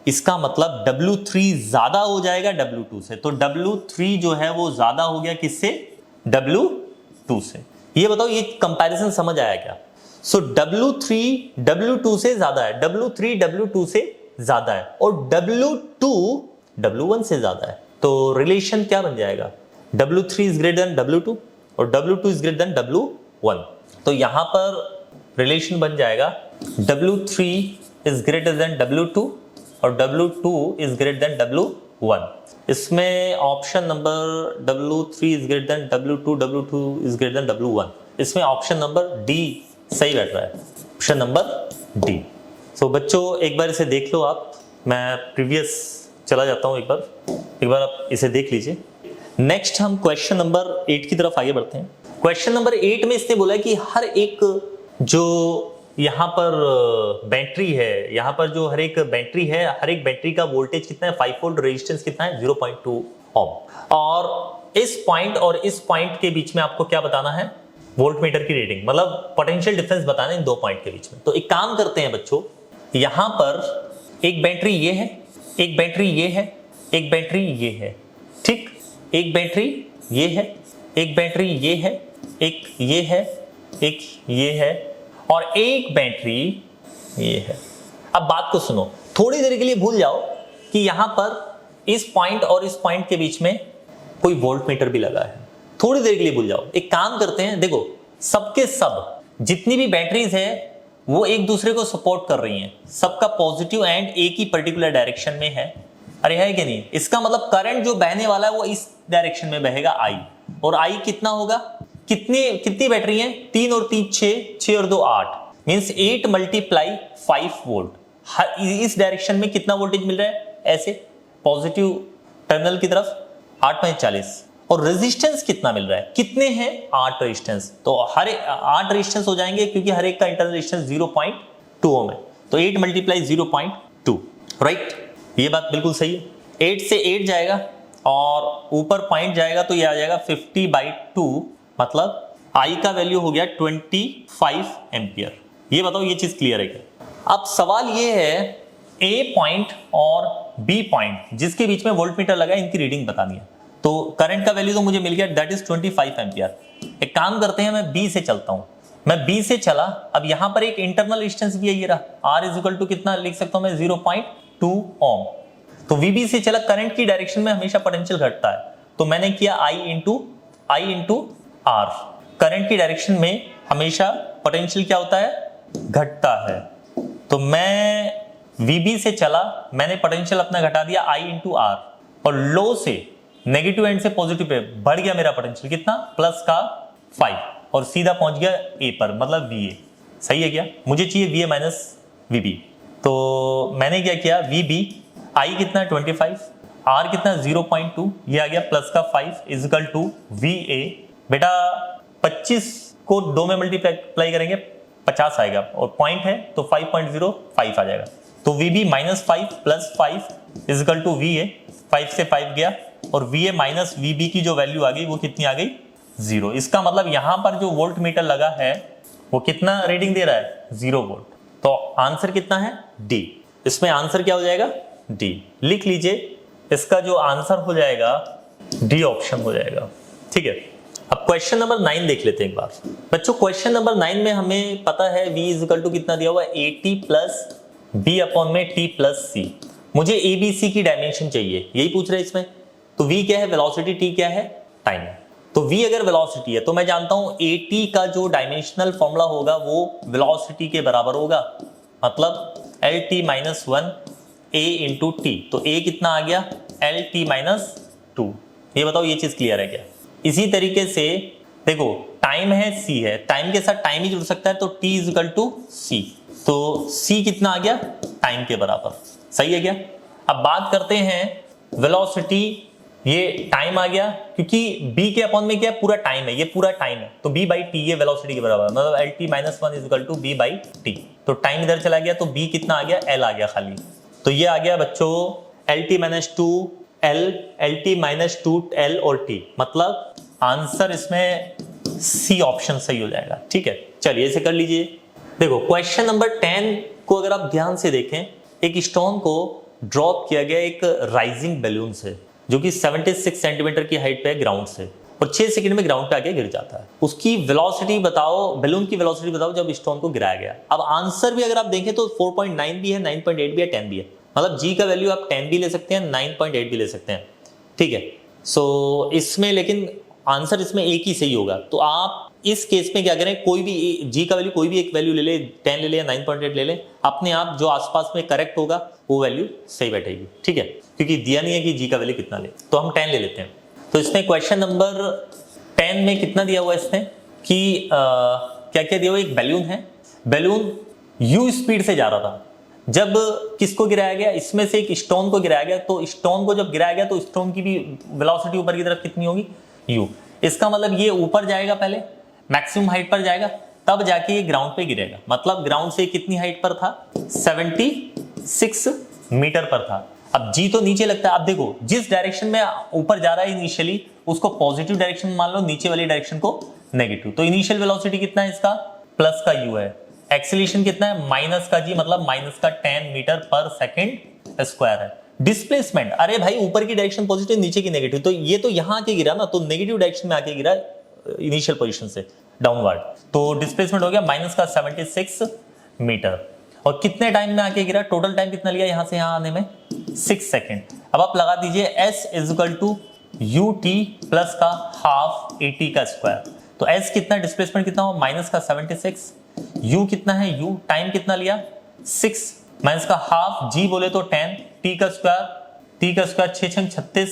A: इसका मतलब W3 ज्यादा हो जाएगा W2 से, तो W3 जो है वो ज्यादा हो गया किससे, W2 से। ये बताओ ये कंपैरिजन समझ आया क्या? सो W3 W2 से ज्यादा है, W3 W2 से ज्यादा है और W2 W1 से ज्यादा है। तो रिलेशन क्या बन जाएगा, W3 is greater than W2 और W2 is greater than W1। तो यहां पर रिलेशन बन जाएगा W3 is greater than W2 और W2 is greater than W1। इसमें option number W3 is greater than W2, W2 is greater than W1। इसमें ऑप्शन नंबर डी सही बैठ रहा है, ऑप्शन नंबर डी। सो बच्चों एक बार इसे देख लो आप, मैं प्रीवियस चला जाता हूं, एक बार आप इसे देख लीजिए। नेक्स्ट हम क्वेश्चन नंबर 8 की तरफ आगे बढ़ते हैं। क्वेश्चन नंबर 8 में इसने बोला कि हर एक जो यहाँ पर बैटरी है, यहाँ पर जो हर एक बैटरी है, हर एक बैटरी का वोल्टेज कितना है 5 वोल्ट, रेजिस्टेंस कितना है 0.2 ओम। और इस पॉइंट और इस पॉइंट के बीच में आपको क्या बताना है, वोल्टमीटर की रीडिंग, मतलब पोटेंशियल डिफरेंस बताना है इन दो पॉइंट के बीच में। तो एक काम करते हैं बच्चों, यहां पर एक बैटरी ये है, एक बैटरी ये है, एक बैटरी ये है, ठीक, एक बैटरी ये है, एक बैटरी ये है, एक ये है, एक ये है, और एक बैटरी ये है। अब बात को सुनो, थोड़ी देर के लिए भूल जाओ कि यहां पर इस पॉइंट और इस पॉइंट के बीच में कोई वोल्टमीटर भी लगा है, थोड़ी देर के लिए भूल जाओ। एक काम करते हैं, देखो सबके सब जितनी भी बैटरीज है वो एक दूसरे को सपोर्ट कर रही हैं, सबका पॉजिटिव एंड एक ही पर्टिकुलर डायरेक्शन में है, अरे है कि नहीं। इसका मतलब करंट जो बहने वाला है वो इस डायरेक्शन में बहेगा आई, और आई कितना होगा, कितनी बैटरी है, 3 और 3 6, 6 और 2 8, मींस 8 × 5 वोल्ट। इस डायरेक्शन में कितना वोल्टेज मिल रहा है, ऐसे पॉजिटिव टर्मिनल की तरफ 8 × 40, और रेजिस्टेंस कितना मिल रहा है, कितने हैं 8 रेजिस्टेंस, तो हर 8 रेजिस्टेंस हो जाएंगे क्योंकि हर एक का इंटरनल रेजिस्टेंस 0.2 ओम है, तो 8 × 0.2, राइट, ये बात बिल्कुल सही है। 8 से 8 जाएगा और ऊपर पॉइंट जाएगा तो ये आ जाएगा 50/2, मतलब आई का वैल्यू हो गया 25 एम्पियर। ये बताओ ये चीज क्लियर है क्या। अब सवाल ये है, ए पॉइंट और बी पॉइंट जिसके बीच में वोल्टमीटर लगा है, इनकी रीडिंग बतानी है। तो करंट का वैल्यू तो मुझे मिल गया, दैट इज 25 एम्पियर। एक काम करते हैं, मैं बी से चलता हूं, मैं बी से चला, अब यहां पर एक इंटरनल रेजिस्टेंस भी है, ये रहा R इज इक्वल टू कितना लिख सकता हूं मैं 0.2 ओम। तो VB से चला, करंट की डायरेक्शन में हमेशा पोटेंशियल घटता है, तो मैंने किया I इंटू R, करंट की डायरेक्शन में हमेशा पोटेंशियल क्या होता है, घटता है। तो मैं VB से चला, मैंने पोटेंशियल अपना घटा दिया I इंटू R, और लो से नेगेटिव एंड से पॉजिटिव पे बढ़ गया मेरा पोटेंशियल, कितना, प्लस का 5, और सीधा पहुंच गया A पर, मतलब VA। सही है क्या, मुझे चाहिए VA माइनस VB, तो मैंने क्या किया, VB I कितना 25, R कितना 0.2, ये आ गया प्लस का 5 इजिकल टू VA। बेटा 25 को 2 में मल्टीप्लाई करेंगे 50 आएगा, और पॉइंट है तो 5.05 आ जाएगा, तो VB -5 plus 5 is equal to VA, 5 से 5 गया, और VA माइनस VB की जो वैल्यू आ गई वो कितनी आ गई, 0। इसका मतलब यहां पर जो वोल्ट मीटर लगा है वो कितना रीडिंग दे रहा है, 0 वोल्ट। तो आंसर कितना है, डी। इसमें आंसर क्या हो जाएगा, डी। लिख लीजिए, इसका जो आंसर हो जाएगा डी ऑप्शन हो जाएगा, ठीक है। अब क्वेश्चन नंबर 9 देख लेते हैं एक बार। बच्चों क्वेश्चन नंबर 9 में हमें पता है V इक्वल टू कितना दिया हुआ है, AT प्लस B अपॉन में T प्लस C। मुझे ABC की डायमेंशन चाहिए, यही पूछ रहे हैं इसमें। तो V क्या है, वेलोसिटी, T क्या है, टाइम है। तो V अगर वेलोसिटी है तो मैं जानता हूं AT का जो डायमेंशनल फॉर्मूला होगा वो वेलोसिटी के बराबर होगा, मतलब LT minus 1 A into T। तो A कितना आ गया, LT माइनस 2। ये बताओ ये चीज क्लियर है क्या। इसी तरीके से देखो, टाइम है, C है, टाइम के साथ टाइम ही जुड़ सकता है, तो T is equal to C। तो C कितना आ गया, टाइम के बराबर। सही है क्या। अब बात करते हैं वेलोसिटी, ये टाइम आ गया क्योंकि B के अपॉन में क्या है, पूरा टाइम है, ये पूरा टाइम है, तो B/T ये वेलोसिटी के बराबर, मतलब LT minus 1 is equal to B/T। तो टाइम इधर चला गया तो B कितना आ गया, L आ गया खाली। तो ये आ गया बच्चों LT minus 2L, LT minus 2L और T, मतलब आंसर इसमें C ऑप्शन सही हो जाएगा, ठीक है। चलिए इसे कर लीजिए। देखो क्वेश्चन नंबर 10 को अगर आप ध्यान से देखें, एक स्टोन को ड्रॉप किया गया एक राइजिंग बैलून से, जो कि 76 सेंटीमीटर की हाइट पे है ग्राउंड से, और 6 सेकंड में ग्राउंड पे आके गिर जाता है। उसकी वेलोसिटी बताओ, बैलून की वेलोसिटी बताओ जब स्टोन को गिराया गया। अब आंसर भी अगर आप देखें तो 4.9 भी है, 9.8 भी है, 10 भी है, मतलब G का वैल्यू आप 10 भी ले सकते हैं, 9.8 भी ले सकते हैं, ठीक है। सो इसमें लेकिन आंसर इसमें एक ही सही होगा। तो आप इस केस में क्या करें, कोई भी जी का वैल्यू कोई भी एक वैल्यू ले ले, 10 ले ले या 9.8 ले ले, अपने आप जो आसपास में करेक्ट होगा वो वैल्यू सही बैठेगी, ठीक है, क्योंकि दिया नहीं है कि जी का वैल्यू कितना ले, तो हम 10 ले लेते हैं। तो इसमें क्वेश्चन नंबर 10 में कितना दिया हुआ है इसने कि क्या क्या दिया हुआ, एक बैलून है, बैलून यू स्पीड से जा रहा था, जब किसको गिराया गया, इसमें से एक स्टोन को गिराया गया, तो स्टोन को जब गिराया गया तो स्टोन की भी वेलोसिटी ऊपर की तरफ कितनी होगी, u। इसका मतलब ये ऊपर जाएगा, पहले मैक्सिमम हाइट पर जाएगा, तब जाके ये ग्राउंड पे गिरेगा, मतलब ग्राउंड से कितनी हाइट पर था, 76 मीटर पर था। अब जी तो नीचे लगता है, अब देखो जिस डायरेक्शन में ऊपर जा रहा है इनिशियली उसको पॉजिटिव डायरेक्शन में मान लो, नीचे वाली डायरेक्शन को नेगेटिव, तो इनिशियल वेलोसिटी कितना है इसका, प्लस का u है, एक्सीलरेशन कितना है, माइनस का g, मतलब माइनस का 10 मीटर पर सेकंड स्क्वायर है। डिस्प्लेसमेंट, अरे भाई ऊपर की डायरेक्शन पॉजिटिव, नीचे की नेगेटिव, तो ये तो यहां आके गिरा ना, तो नेगेटिव डायरेक्शन में आके गिरा इनिशियल पोजीशन से डाउनवर्ड, तो डिस्प्लेसमेंट हो गया माइनस का 76 मीटर। और कितने टाइम में आके गिरा, टोटल टाइम कितना लिया यहां से यहां आने में, 6 सेकेंड। अब आप लगा दीजिए s equal to u t plus का हाफ at का स्क्वायर, तो s कितना, डिस्प्लेसमेंट कितना हो, माइनस का 76, u कितना है, u टाइम कितना लिया 6 माइनस का हाफ, g बोले तो 10, t का स्क्वायर 6 छंग 36,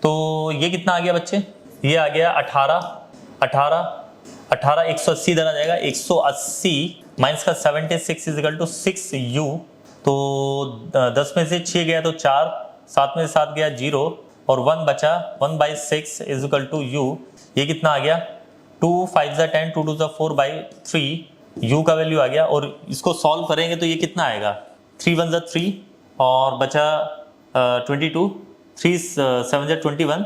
A: तो ये कितना आ गया बच्चे, ये आ गया 18 180 इधर आ जाएगा, 180 माइनस का 76 इज इक्वल टू 6u, तो 10 में से 6 गया तो 4, 7 में से 7 गया 0 और 1 बचा, 1/6 इज इक्वल टू u, ये कितना आ गया 2 5 10 2 2 4 by 3, u का वैल्यू आ गया। और इसको सॉल्व करेंगे तो ये कितना आएगा, 3 1 3 और बचा 22, 3 7 21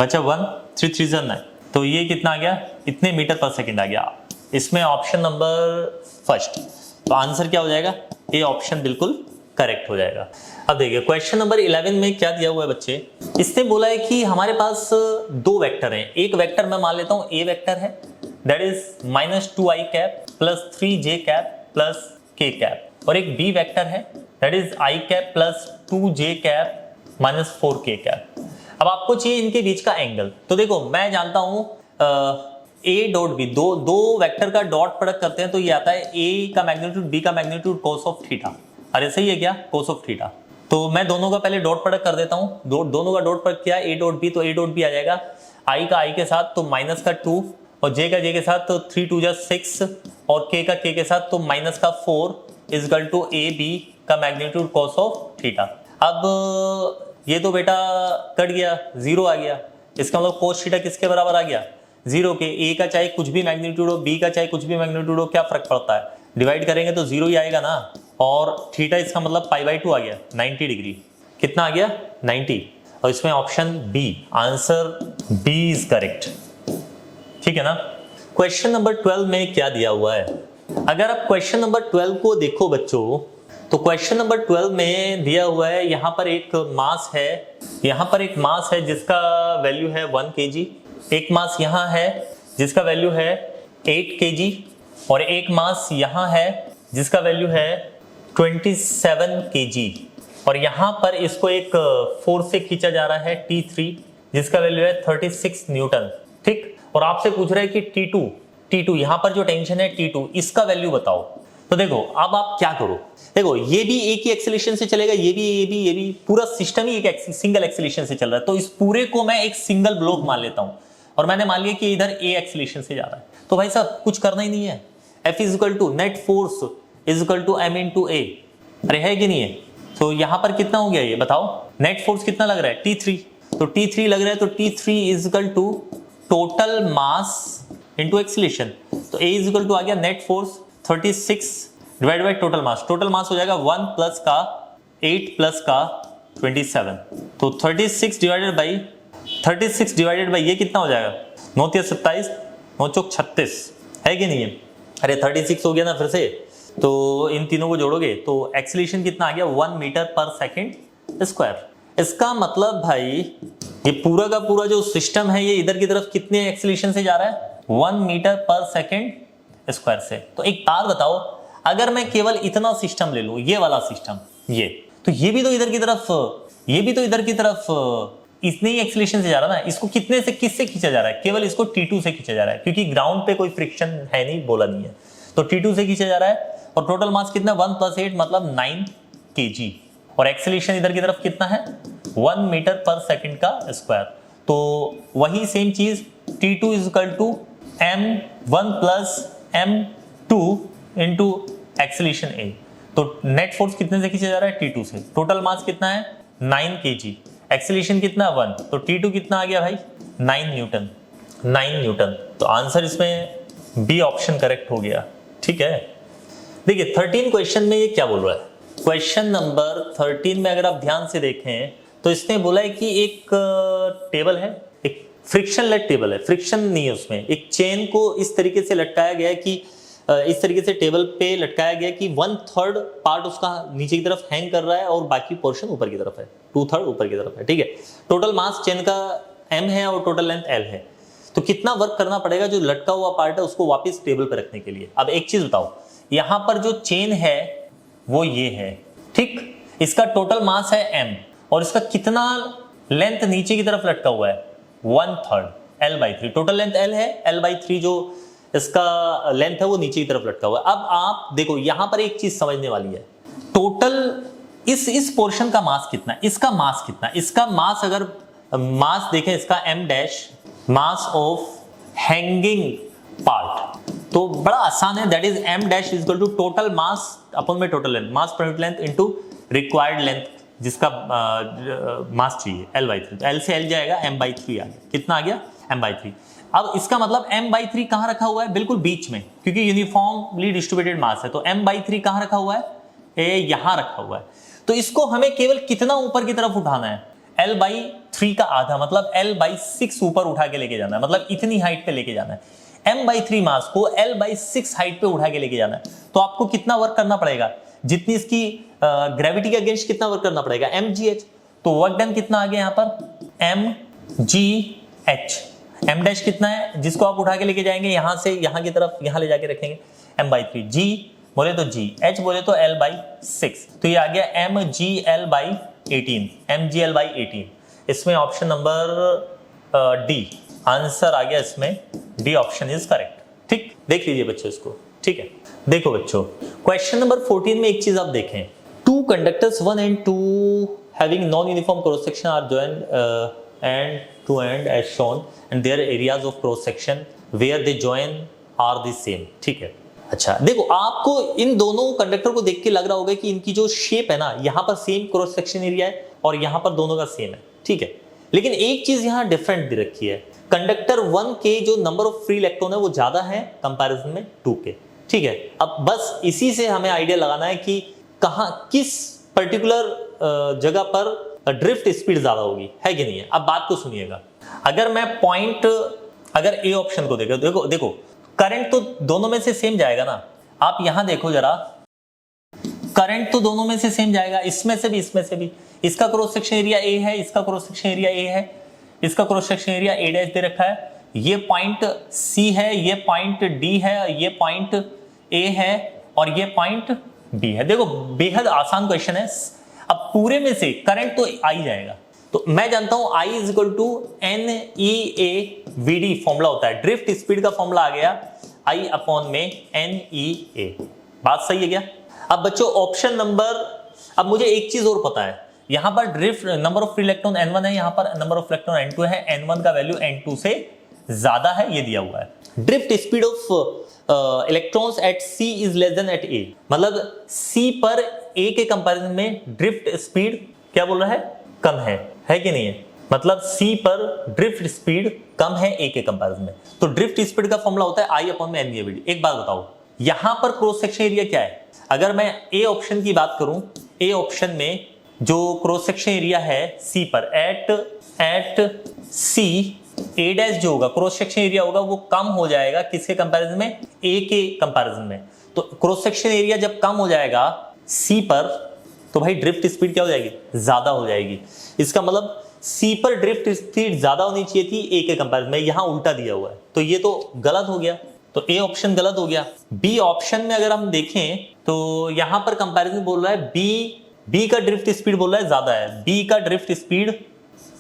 A: बचा 1, 3 3 9, तो ये कितना आ गया, इतने मीटर पर सेकंड आ गया। इसमें ऑप्शन नंबर फर्स्ट, तो आंसर क्या हो जाएगा, ये ऑप्शन बिल्कुल करेक्ट हो जाएगा। अब देखिए क्वेश्चन नंबर 11 में क्या दिया हुआ है बच्चे, इसने बोला है कि हमारे पास दो वेक्टर हैं, एक वेक्टर मैं मान लेता हूं ए वेक्टर है, that is -2i cap plus 3j cap plus k cap, और एक बी वेक्टर है that is i cap plus 2j cap minus 4k cap. अब आपको चाहिए इनके बीच का एंगल, तो देखो मैं जानता हूं a डॉट बी, दो वेक्टर का डॉट प्रोडक्ट करते हैं तो ये आता है a का मैग्नीट्यूड b का मैग्नीट्यूड cos ऑफ थीटा, अरे सही है क्या, cos ऑफ थीटा। तो मैं दोनों का पहले डॉट प्रोडक्ट कर देता हूं, दोनों का डॉट प्रोडक्ट किया a डॉट b, तो a डॉट b आ जाएगा i का i के साथ तो माइनस का 2 और j का j के साथ तो 3 2 जा 6 और k का k के साथ तो माइनस का 4 is equal to a b का मैग्नीट्यूड cos ऑफ थीटा। अब ये तो बेटा कट गया, 0 आ गया, इसका मतलब cos थीटा किसके बराबर आ गया, 0 के। a का चाहे कुछ भी मैग्नीट्यूड हो, b का चाहे कुछ भी मैग्नीट्यूड हो, क्या फर्क पड़ता है, डिवाइड करेंगे तो 0 ही आएगा ना, और थीटा इसका मतलब π/2 आ गया, 90 डिग्री, कितना आ गया 90, और इसमें option B, answer B is correct, ठीक है ना। क्वेश्चन नंबर 12 में क्या दिया हुआ है, अगर आप क्वेश्चन नंबर 12 को देखो बच्चों, तो क्वेश्चन नंबर 12 में दिया हुआ है, यहाँ पर एक मास है, यहाँ पर एक मास है जिसका वैल्यू है 1 kg, एक मास यहाँ है जिसका वैल्यू है 8 kg, और एक मास यहाँ है जिसका वैल्यू है 27 kg, और यहाँ पर इसको एक फोर्स से खींचा जा रहा है T3 जिसका वैल्यू है 36 न्यूटन, ठीक। और आपसे पूछ रहा है कि T2 यहाँ पर जो टेंशन है T2, इसका वैल्यू बताओ। तो देखो अब आप क्या करो, देखो ये भी एक ही एक्सीलरेशन से चलेगा, ये भी पूरा सिस्टम ही एक सिंगल एक्सीलरेशन से चल रहा है, तो इस पूरे को मैं एक सिंगल ब्लॉक मान लेता हूं, और मैंने मान लिया कि इधर a एक्सीलरेशन से जा रहा है, तो भाई साहब कुछ करना ही नहीं है, F is equal to net force is equal to m into a, अरे है कि नहीं है। तो यहां पर कितना हो गया ये बताओ, नेट फोर्स कितना लग रहा है T3, तो T3 लग रहा है, तो T3 is equal to total mass into acceleration, तो a इज इक्वल टू आ गया net force 36 divide by total mass हो जाएगा 1 प्लस का 8 प्लस का 27, तो 36 डिवाइडेड बाई ये कितना हो जाएगा, 9 3 27 9 चौक 36, है कि नहीं है, अरे 36 हो गया ना फिर से, तो इन तीनों को जोड़ोगे तो एक्सीलरेशन कितना आ गया 1 मीटर पर सेकंड स्क्वायर। इसका मतलब भाई ये पूरा का पूरा जो सिस्टम है ये इधर की तरफ कितने एक्सीलरेशन से जा रहा है, 1 मीटर पर सेकंड स्क्वायर से। तो एक बात बताओ, अगर मैं केवल इतना सिस्टम ले लूं, ये वाला सिस्टम, ये तो ये भी तो इधर की तरफ इसने ही एक्सीलरेशन से जा रहा है ना, इसको कितने से किससे खींचा जा रहा है, केवल इसको T2 से खींचा जा रहा है, क्योंकि ग्राउंड पे कोई फ्रिक्शन है नहीं, बोला नहीं है, तो T2 से खींचा जा रहा है। और टोटल मास कितना, 1 + 8 मतलब 9 kg, और एक्सीलरेशन इधर की तरफ कितना है, 1 मीटर/सेकंड का स्क्वायर। तो वही सेम चीज T2 = m1 + m2 into acceleration A। तो नेट फोर्स कितने से खींचा जा रहा है, T2 से। टोटल मास कितना है, 9 kg, एक्सीलरेशन कितना, 1, तो T2 कितना आ गया भाई, 9 न्यूटन, 9 न्यूटन। तो आंसर इसमें बी ऑप्शन करेक्ट हो गया। ठीक है, देखिए 13 क्वेश्चन में ये क्या बोल रहा है, क्वेश्चन नंबर 13 में अगर आप ध्यान से देखें तो इसने बोला है कि एक टेबल है, एक फ्रिक्शन लेट टेबल है, फ्रिक्शन नहीं है उसमें, एक चेन को इस तरीके से लटकाया गया है कि इस तरीके से टेबल पे लटकाया गया कि 1/3 पार्ट उसका नीचे की तरफ हैंग कर रहा है और बाकी पोर्शन ऊपर की तरफ है, 2/3 ऊपर की तरफ है। ठीक है, टोटल मास चेन का m है और टोटल लेंथ l है। तो कितना वर्क करना पड़ेगा जो लटका हुआ पार्ट है उसको वापस टेबल पे रखने के लिए। अब एक चीज बताओ, यहां पर जो चेन है वो ये है, ठीक, इसका टोटल मास है m और इसका कितना लेंथ नीचे की तरफ लटका हुआ है, 1/3 l/3। टोटल लेंथ l है, l/3 जो इसका लेंथ है वो नीचे की तरफ लटका हुआ है। अब आप देखो यहां पर एक चीज समझने वाली है, टोटल इस पोर्शन का मास कितना, इसका मास कितना, इसका मास अगर मास देखें इसका m dash, mass of hanging part, तो बड़ा आसान है, that is m dash is equal to total mass upon में total length, mass per unit length into required length जिसका मास चाहिए l/3। तो l से l जाएगा, m/3 आ गया, कितना आ गया, m/3। अब इसका मतलब m/3 कहां रखा हुआ है, बिल्कुल बीच में, क्योंकि यूनिफॉर्मली डिस्ट्रीब्यूटेड मास है। तो m/3 कहां रखा हुआ है, यहां रखा हुआ है। तो इसको हमें केवल कितना ऊपर की तरफ उठाना है, l/3 का आधा, मतलब l/6 ऊपर उठा के लेके जाना है, मतलब इतनी हाइट पे लेके जाना है। m/3 मास को l/6 हाइट पे उठा के लेके जाना है, तो आपको कितना वर्क करना पड़ेगा, जितनी इसकी ग्रेविटी के अगेंस्ट कितना वर्क करना पड़ेगा, mgh। तो वर्क डन कितना आ गया यहाँ पर, mgh। m डैश कितना है जिसको आप उठा के लेके जाएंगे यहां से यहां की तरफ, यहां ले जाके रखेंगे, m/3। g बोले तो g, h बोले तो l/6, तो ये आ गया mgl/18, mgl/18। इसमें ऑप्शन नंबर डी आंसर आ गया, इसमें डी ऑप्शन इज करेक्ट। ठीक, देख लीजिए बच्चों इसको। ठीक है, देखो बच्चों क्वेश्चन नंबर 14 में एक चीज आप देखें, two conductors 1 and 2 having non-uniform cross section are joined end to end as shown and their areas of cross section where they join are the same। ठीक है, अच्छा देखो आपको इन दोनों कंडक्टर को देख के लग रहा होगा कि इनकी जो शेप है ना, यहाँ पर सेम क्रॉस सेक्शन एरिया है और यहाँ पर दोनों का सेम है। ठीक है, लेकिन एक चीज यहाँ डिफरेंट दे रखी है, कंडक्टर 1 के जो नंबर ऑफ फ्री इलेक्ट्रॉन है वो ज्यादा है कंपैरिजन में 2 के। ठीक है, अब बस इसी से हमें आइडिया लगाना है कि कहां किस पर्टिकुलर जगह पर ड्रिफ्ट स्पीड ज्यादा होगी, है कि नहीं है। अब बात को सुनिएगा, अगर मैं पॉइंट, अगर ए ऑप्शन को देखो देखो करंट तो दोनों में से सेम जाएगा ना, आप यहां देखो जरा, करंट तो दोनों में से सेम जाएगा, इसमें से भी इसमें से भी। इसका क्रॉस सेक्शन एरिया ए है, इसका क्रॉस सेक्शन एरिया ए है, इसका cross section area A dash दे रखा है, ये पॉइंट सी है, ये पॉइंट डी है, ये पॉइंट ए है और ये पॉइंट बी है। देखो बेहद आसान क्वेश्चन है। अब पूरे में से करंट तो आ ही जाएगा, तो मैं जानता हूं I = NEA/VD फॉर्मूला होता है, ड्रिफ्ट स्पीड का फॉर्मूला आ गया I में NEA। बात सही है क्या। अब बच्चों ऑप्शन नंबर, अब मुझे एक चीज और पता है, यहां पर drift number of free electron N1 है, यहां पर नंबर ऑफ इलेक्ट्रॉन N2 है, N1 का वैल्यू N2 से ज्यादा है, ये दिया हुआ है। Drift speed of electrons at C is less than at A, मतलब C पर A के कंपैरिजन में ड्रिफ्ट स्पीड क्या बोल रहा है, कम है कि नहीं है, मतलब C पर ड्रिफ्ट स्पीड कम है A के कंपैरिजन में। तो ड्रिफ्ट स्पीड का फॉर्मूला होता है I/NEA/VD। एक बात बताओ, यहां पर क्रॉस सेक्शन एरिया क्या है, अगर मैं A ऑप्शन की बात करूं, A ऑप्शन में जो क्रॉस सेक्शन एरिया है C पर एट C, A डैश जो होगा क्रॉस सेक्शन एरिया होगा वो कम हो जाएगा किसके कंपैरिजन में, A के कंपैरिजन में। तो क्रॉस सेक्शन एरिया जब कम हो जाएगा C पर, तो भाई ड्रिफ्ट स्पीड क्या हो जाएगी, ज्यादा हो जाएगी। इसका मतलब C पर ड्रिफ्ट स्पीड ज्यादा होनी चाहिए थी A के कंपैरिजन में, यहां उल्टा दिया हुआ है, तो ये तो गलत हो गया, तो A ऑप्शन गलत हो गया। B ऑप्शन में अगर हम देखें तो यहां पर कंपैरिजन बोल रहा है B का ड्रिफ्ट स्पीड बोल रहा है ज्यादा है, B का ड्रिफ्ट स्पीड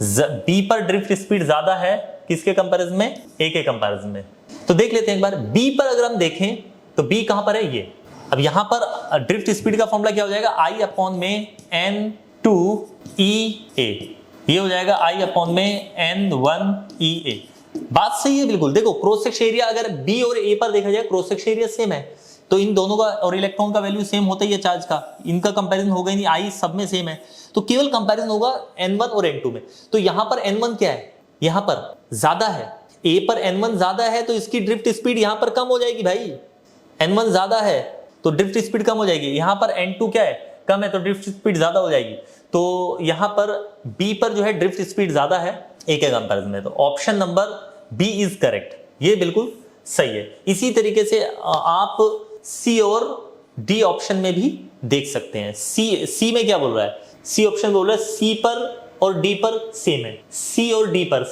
A: बी पर ड्रिफ्ट स्पीड ज्यादा है किसके कंपैरिजन में, ए के कंपैरिजन में। तो देख लेते हैं एक बार, बी पर अगर हम देखें तो बी कहां पर है, ये। अब यहां पर ड्रिफ्ट स्पीड का फॉर्मूला क्या हो जाएगा, आई अपॉन में एन टू ई ए, ये हो जाएगा आई अपॉन में एन वन ई ए। बात सही है बिल्कुल। देखो क्रॉस सेक्शन एरिया अगर बी और ए पर देखा जाए क्रॉस सेक्शन एरिया सेम है, तो इन दोनों का और इलेक्ट्रॉन का वैल्यू सेम होता ही है चार्ज का, इनका कंपैरिजन होगा ही नहीं, आई सब में सेम है, तो केवल कंपैरिजन होगा N1 और N2 में। तो यहां पर N1 क्या है, यहां पर ज्यादा है, A पर N1 ज्यादा है तो इसकी ड्रिफ्ट स्पीड यहां पर कम हो जाएगी भाई। N1 ज्यादा है तो ड्रिफ्ट स्पीड कम हो जाएगी, यहां पर N2 क्या है, कम है तो ड्रिफ्ट स्पीड ज्यादा हो जाएगी। तो यहां पर B पर जो है ड्रिफ्ट स्पीड ज्यादा है A के कंपैरिजन में, तो option number B is correct, ये बिल्कुल सही है। इसी तरीके से आप सी और डी ऑप्शन में भी देख सकते हैं। सी में क्या बोल रहा है, सी ऑप्शन बोल रहा है सी पर और डी पर सेम है, सी और डी पर।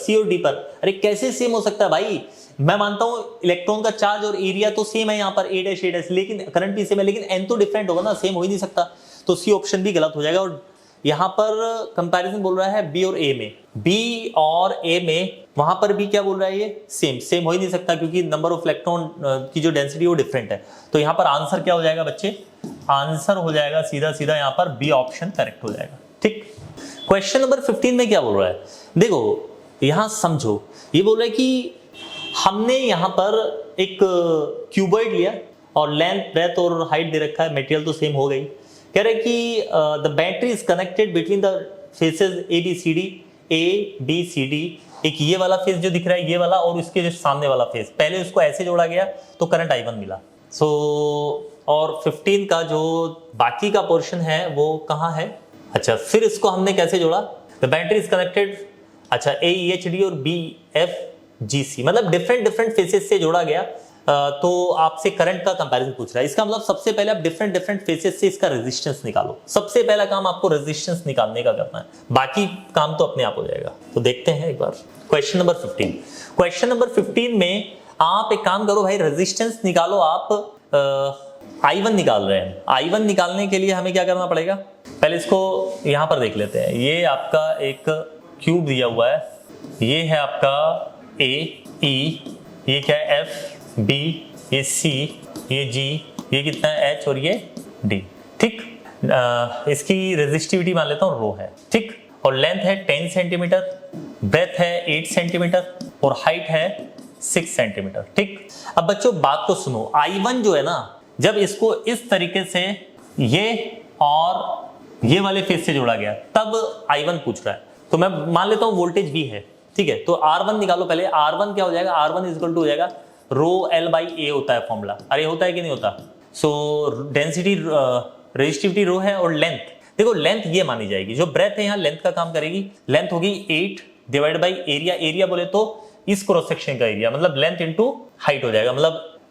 A: अरे कैसे सेम हो सकता है भाई, मैं मानता हूं इलेक्ट्रॉन का चार्ज और एरिया तो सेम है यहाँ पर ए डैश, लेकिन करंट भी सेम है, लेकिन एन तो डिफरेंट होगा ना, सेम हो ही नहीं सकता। तो सी ऑप्शन भी गलत हो जाएगा। और यहां पर कंपैरिजन बोल रहा है बी और ए में, बी और ए में, वहां पर भी क्या बोल रहा है, ये सेम हो ही नहीं सकता क्योंकि नंबर ऑफ इलेक्ट्रॉन की जो डेंसिटी वो डिफरेंट है। तो यहां पर आंसर क्या हो जाएगा बच्चे, आंसर हो जाएगा सीधा यहां पर बी ऑप्शन करेक्ट हो जाएगा। ठीक, क्वेश्चन नंबर 15 में क्या बोल रहा है, देखो यहां समझो, ये बोल रहा है कि हमने यहां पर एक क्यूबॉइड लिया और लेंथ ब्रेथ और हाइट दे रखा है, मटेरियल तो सेम हो गई। कह रहे कि the battery is connected between the faces A B C D, एक ये वाला फेस जो दिख रहा है ये वाला, और इसके जो सामने वाला फेस, पहले उसको ऐसे जोड़ा गया तो करंट I1 मिला। और 15 का जो बाकी का पोर्शन है वो कहाँ है, अच्छा फिर इसको हमने कैसे जोड़ा, द बैटरी इज कनेक्टेड, अच्छा AEHD और BFGC, मतलब डिफरेंट फेसेस से जोड़ा गया। तो आपसे करंट का कंपैरिजन पूछ रहा है, इसका मतलब सबसे पहले आप डिफरेंट फेसेस से इसका रेजिस्टेंस निकालो। सबसे पहला काम आपको रेजिस्टेंस निकालने का करना है, बाकी काम तो अपने आप हो जाएगा। तो देखते हैं एक बार क्वेश्चन नंबर 15। क्वेश्चन नंबर 15 में आप एक काम करो भाई, रेजिस्टेंस निकालो। आप I1 निकाल रहे हैं, I1 निकालने के लिए हमें क्या करना पड़ेगा, पहले इसको यहां पर देख लेते हैं। ये आपका एक क्यूब दिया हुआ है, ये है आपका AE, ये क्या है F B, ये C, ये G, ये कितना है H और ये D। ठीक, इसकी रेजिस्टिविटी मान लेता हूँ रो है। ठीक, और लेंथ है 10 सेंटीमीटर, ब्रेथ है 8 सेंटीमीटर और हाइट है 6 सेंटीमीटर। ठीक, अब बच्चों बात को सुनो, I1 जो है ना, जब इसको इस तरीके से ये और ये वाले फेस से जोड़ा गया तब I1 पूछ रहा है, तो मैं मान लेता हूँ वोल्टेज V है। ठीक है, तो R1 निकालो पहले। R1 क्या हो जाएगा, R1 इक्वल टू हो जाएगा रो L बाई ए होता है फॉर्मूला, अरे होता है कि नहीं होता। सो डेंसिटी रेजिस्टिविटी रो है और लेंथ, देखो लेंथ ये मानी जाएगी, जो ब्रेथ है यहाँ लेंथ का काम करेगी, लेंथ होगी 8 डिवाइड बाई एरिया, एरिया बोले तो इस क्रॉस सेक्शन का एरिया, मतलब लेंथ इंटू हाइट हो जाएगा, मतलब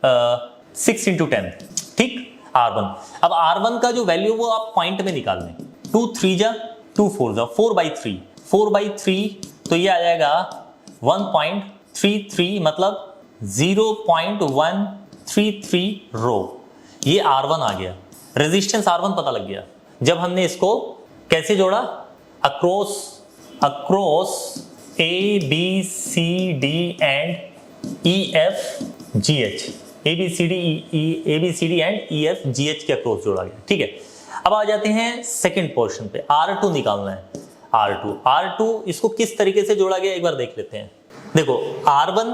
A: 6 इंटू 10। ठीक, R1। अब R1 का जो वैल्यू वो आप पॉइंट में निकाल लें, 2 3 जा 2 4 जा 4/3, 4/3, तो ये आ जाएगा 1.33, मतलब 0.133 रो, ये R1 आ गया। रेजिस्टेंस R1 पता लग गया जब हमने इसको कैसे जोड़ा, across ABCD and EFGH, ABCD and EFGH के अक्रॉस जोड़ा गया। ठीक है, अब आ जाते हैं सेकंड पोर्शन पे, R2 निकालना है। R2 इसको किस तरीके से जोड़ा गया एक बार देख लेते हैं। देखो R1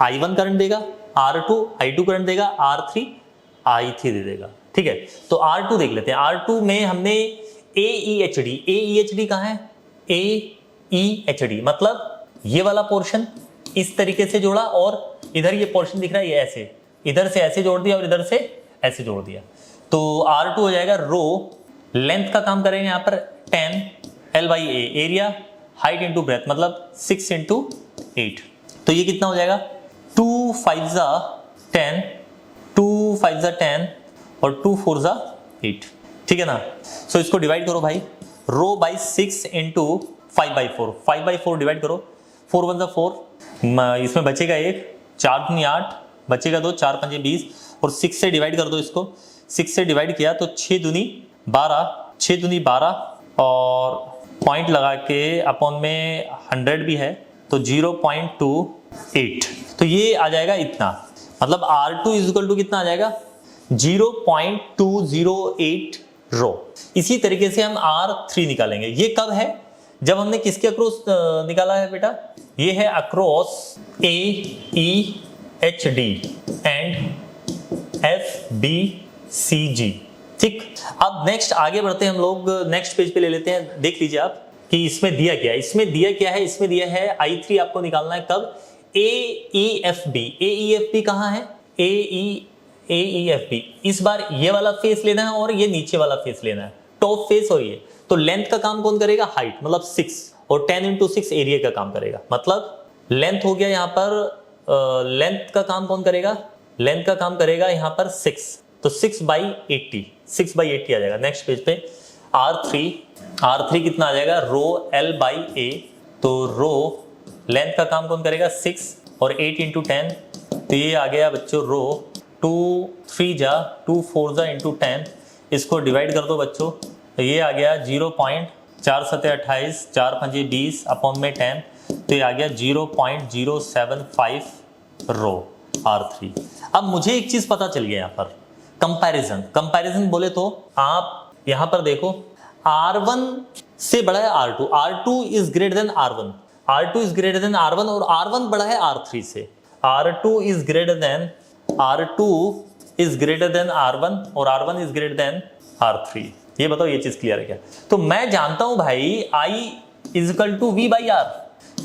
A: I1 करंट देगा, R2 I2 करंट देगा, R3 I3 दे देगा। ठीक है, तो R2 देख लेते हैं। R2 में हमने AEHD कहाँ है, AEHD मतलब ये वाला पोर्शन इस तरीके से जोड़ा, और इधर ये पोर्शन दिख रहा है ये ऐसे, इधर से ऐसे जोड़ दिया और इधर से ऐसे जोड़ दिया। तो R2 हो जाएगा रो, लेंथ का काम करेंगे यहाँ पर 10 L by A, area height into breadth, मतलब 6 इंटू 8, तो ये कितना हो जाएगा 2 5 जा 10, 2 5 जा 10 और 2 4 जा 8। ठीक है ना, सो इसको डिवाइड करो भाई, रो बाई 6 इंटू 5/4, 5/4 डिवाइड करो, 4 1 जा 4, इसमें बचेगा 1, 4 दूनी 8, बचेगा 2, 4 5 20, और 6 से डिवाइड कर दो इसको, 6 से डिवाइड किया तो 6 दूनी 12, 6 दूनी 12 और पॉइंट लगा के अपॉन में 100 भी है तो 0.28, तो ये आ जाएगा इतना, मतलब R2 इज इक्वल टू कितना आ जाएगा 0.208 रो। इसी तरीके से हम R3 निकालेंगे। ये कब है, जब हमने किसके अक्रॉस निकाला है बेटा, ये है अक्रॉस AEHD एंड FBCG। ठीक, अब नेक्स्ट आगे बढ़ते हैं हम लोग, नेक्स्ट पेज पे ले लेते हैं। देख लीजिए आप कि इसमें दिया क्या है, इसमें दिया क्या है, इसमें दिया है I3 आपको निकालना है कब, AEFB। AEFB कहाँ है, AEFB, इस बार ये वाला फेस लेना है और ये नीचे वाला फेस लेना है, टॉप फेस और ये। तो लेंथ का काम कौन करेगा, हाइट, मतलब 6, और 10 into 6 एरिया का काम करेगा, मतलब लेंथ हो गया यहाँ पर, लेंथ का काम कौन करेगा, लेंथ का काम करेगा यहाँ पर 6, तो 6/80 आ जाएगा। नेक्स्ट पेज पे R3 कितना आ जाएगा, रो L/A, तो रो लेंथ का काम कौन करेगा 6 और 8 into 10, तो ये आ गया बच्चों रो 2 3 जा 2 4 जा into 10, इसको डिवाइड कर दो बच्चों, तो ये आ गया 0.4×7=28, 4×5=20 अपॉन में 10, तो ये आ गया 0.075 रो R3। अब मुझे एक चीज पता चल गया यहाँ पर, कंपैरिजन बोले तो आप यहाँ पर देखो R1 से बड़ा है R2, R2 is greater than R1, R2 is greater than R1 और R1 बड़ा है R3 से, R2 is greater than R1 और R1 is greater than R3। ये बताओ ये चीज क्लियर है क्या? तो मैं जानता हूं भाई I is equal to V/R,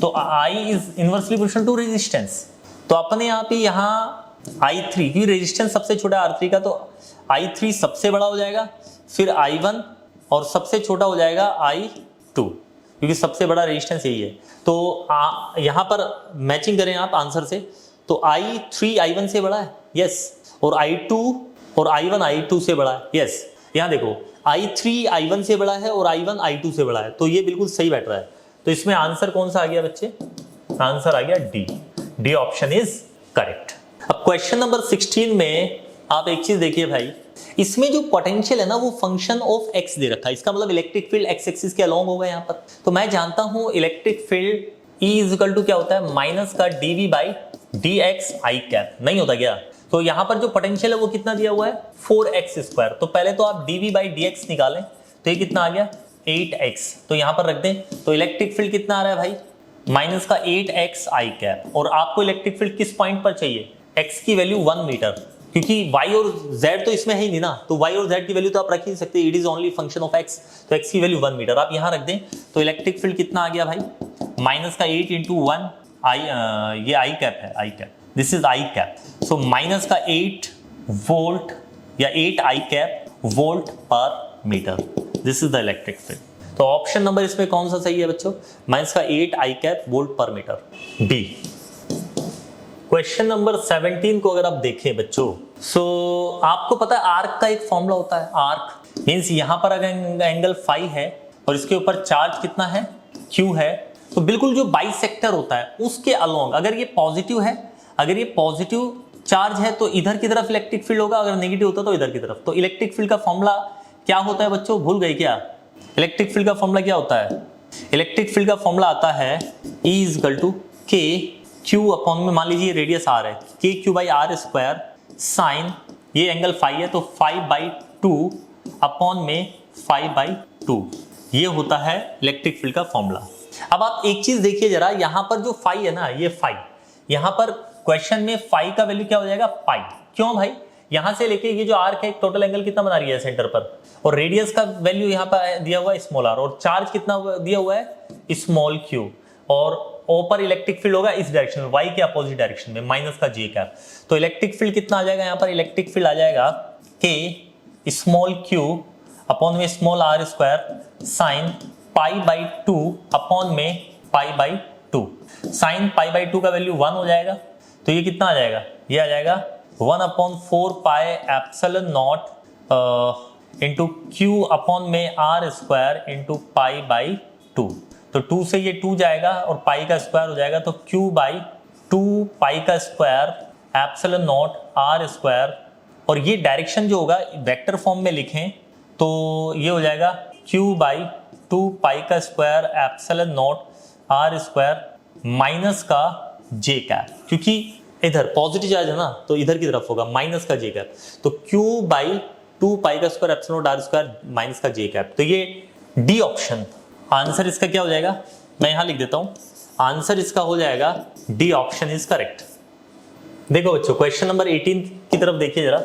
A: तो I is inversely proportional to resistance, तो अपने आप ही यहाँ I3 की रेजिस्टेंस सबसे छोटा है R3 का, तो I3 सबसे बड़ा हो जाएगा, फिर I1 और सबसे छोटा हो जाएगा I2, क्योंकि सबसे बड़ा रेजिस्टेंस यही है। तो यहाँ पर मैचिंग करें आप आंसर से, तो I3 I1 से बड़ा है, यस, और I2 और I1 I2 से बड़ा है, यस। यहाँ देखो I3 I1 से बड़ा है और I1 I2 से बड़ा है, तो ये बिल्कुल सही बैठ रहा है। तो इसमें आंसर कौन सा आ गया बच्चे, आंसर आ गया डी ऑप्शन इज करेक्ट। अब क्वेश्चन नंबर 16 में आप एक चीज देखिए भाई, इसमें जो पोटेंशियल है ना वो फंक्शन ऑफ एक्स दे रखा है, इसका मतलब इलेक्ट्रिक फील्ड एक्स एक्सिस के अलोंग होगा यहाँ पर। तो मैं जानता हूं electric field E is equal to क्या होता है, माइनस का dV/dx I कैप, नहीं होता क्या? तो यहाँ पर जो पोटेंशियल है वो कितना दिया हुआ है 4x²। तो पहले तो आप dV/dx निकालें, तो ये कितना आ गया 8x, तो यहाँ पर रख दें, तो इलेक्ट्रिक फील्ड कितना आ रहा है भाई, माइनस का 8x I कैप। और आपको इलेक्ट्रिक फील्ड किस पॉइंट पर चाहिए, x की वैल्यू 1 मीटर, क्योंकि y और z तो इसमें है ही नहीं ना, तो y और z की वैल्यू तो आप रख ही नहीं सकते, it is only function of x, तो x की वैल्यू 1 मीटर आप यहाँ रख दें, तो इलेक्ट्रिक फील्ड कितना आ गया भाई, माइनस का 8 into 1 ये I कैप है, I cap, this is I cap, so minus का 8 वोल्ट या 8 I कैप वोल्ट पर metre, this is the electric field. तो ऑप्शन नंबर इसमें कौन सा सही है बच्चों, माइनस का 8 I कैप वोल्ट पर मीटर, बी। क्वेश्चन नंबर 17 को अगर आप देखें बच्चों, सो आपको पता है आर्क का एक फॉर्मूला होता है, आर्क मींस यहाँ पर अगर एंगल फाई है और इसके ऊपर चार्ज कितना है Q है, तो बिल्कुल जो बाइसेक्टर होता है उसके अलोंग अगर ये पॉजिटिव है, अगर ये पॉजिटिव चार्ज है तो इधर की तरफ इलेक्ट्रिक फील्ड होगा, अगर नेगेटिव होता तो इधर की तरफ। तो इलेक्ट्रिक फील्ड का फॉर्मूला क्या होता है बच्चों, भूल गए क्या? इलेक्ट्रिक फील्ड का फॉर्मूला क्या होता है, इलेक्ट्रिक फील्ड का फॉर्मूला आता है E is equal to k q upon में, मान लीजिए रेडियस r है, k q by r square sine, ये एंगल फाई है तो 5/2 अपॉन में 5/2, ये होता है इलेक्ट्रिक फील्ड का फॉर्मूला। अब आप एक चीज देखिए जरा, यहाँ पर जो फाई है ना, ये फाई, यहाँ पर क्वेश्चन में फाई का वैल्यू क्या हो जाएगा पाई, क्यों भाई, यहाँ से लेके ये जो आर्क है टोटल एंगल कितना बना रही है सेंटर पर, और रेडियस का वैल्यू यहाँ पर दिया हुआ है स्मॉल r, और चार्ज कितना दिया हुआ है स्मॉल q, और O पर इलेक्ट्रिक फील्ड होगा इस डायरेक्शन में, y के अपोजिट डायरेक्शन में, माइनस का j कैप। तो इलेक्ट्रिक फील्ड कितना आ जाएगा यहाँ पर, इलेक्ट्रिक फील्ड आ जाएगा k स्मॉल q अपॉन में small r square sine π/2 upon में π/2, साइन π/2 का वैल्यू 1 हो जाएगा, तो ये कितना आ जाएगा, ये आ जाएगा 1/4πε0 इंटू q अपॉन में r स्क्वायर इंटू π/2, तो 2 से ये 2 जाएगा और पाई का स्क्वायर हो जाएगा, तो q/2 पाई का स्क्वायर ε0 r स्क्वायर, और ये डायरेक्शन जो होगा वेक्टर फॉर्म में लिखें तो ये हो जाएगा q/2 2 पाई का square epsilon naught r square minus का जे कैप, क्योंकि इधर पॉजिटिव चार्ज है ना तो इधर की तरफ होगा माइनस का जे कैप, तो Q बाई 2 पाई का square epsilon naught r square minus का जे कैप। तो ये डी ऑप्शन आंसर इसका क्या हो जाएगा, मैं यहां लिख देता हूं, आंसर इसका हो जाएगा डी ऑप्शन इज करेक्ट। देखो बच्चों क्वेश्चन नंबर 18 की तरफ देखिए जरा।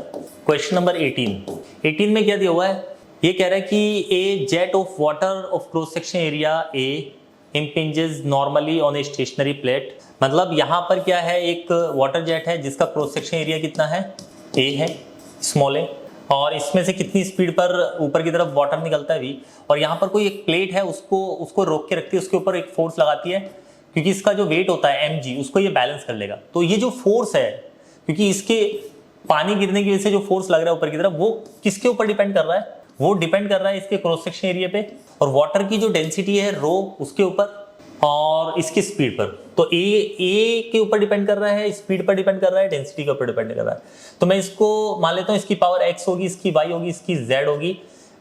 A: क्वेश्चन नंबर 18 में क्या दिया हुआ है, ये कह रहा है कि a jet of water of cross section area A impinges normally on a stationary plate, मतलब यहां पर क्या है, एक वाटर जेट है जिसका क्रॉस सेक्शन एरिया कितना है, a है, स्मॉल है, और इसमें से कितनी स्पीड पर ऊपर की तरफ वाटर निकलता है v, और यहाँ पर कोई एक प्लेट है उसको रोक के रखती है, उसके ऊपर एक फोर्स लगाती है, क्योंकि इसका जो वेट होता है mg उसको ये बैलेंस कर लेगा। तो ये जो फोर्स है, क्योंकि इसके पानी गिरने की वजह से जो फोर्स लग रहा है ऊपर की तरफ, वो किसके ऊपर डिपेंड कर रहा है, वो डिपेंड कर रहा है इसके क्रॉस सेक्शन एरिया पे, और वाटर की जो डेंसिटी है रो उसके ऊपर, और इसकी स्पीड पर। तो ए के ऊपर डिपेंड कर रहा है, स्पीड पर डिपेंड कर रहा है, डेंसिटी के ऊपर डिपेंड कर रहा है। तो मैं इसको मान लेता हूँ, इसकी पावर x होगी, इसकी y होगी, इसकी z होगी।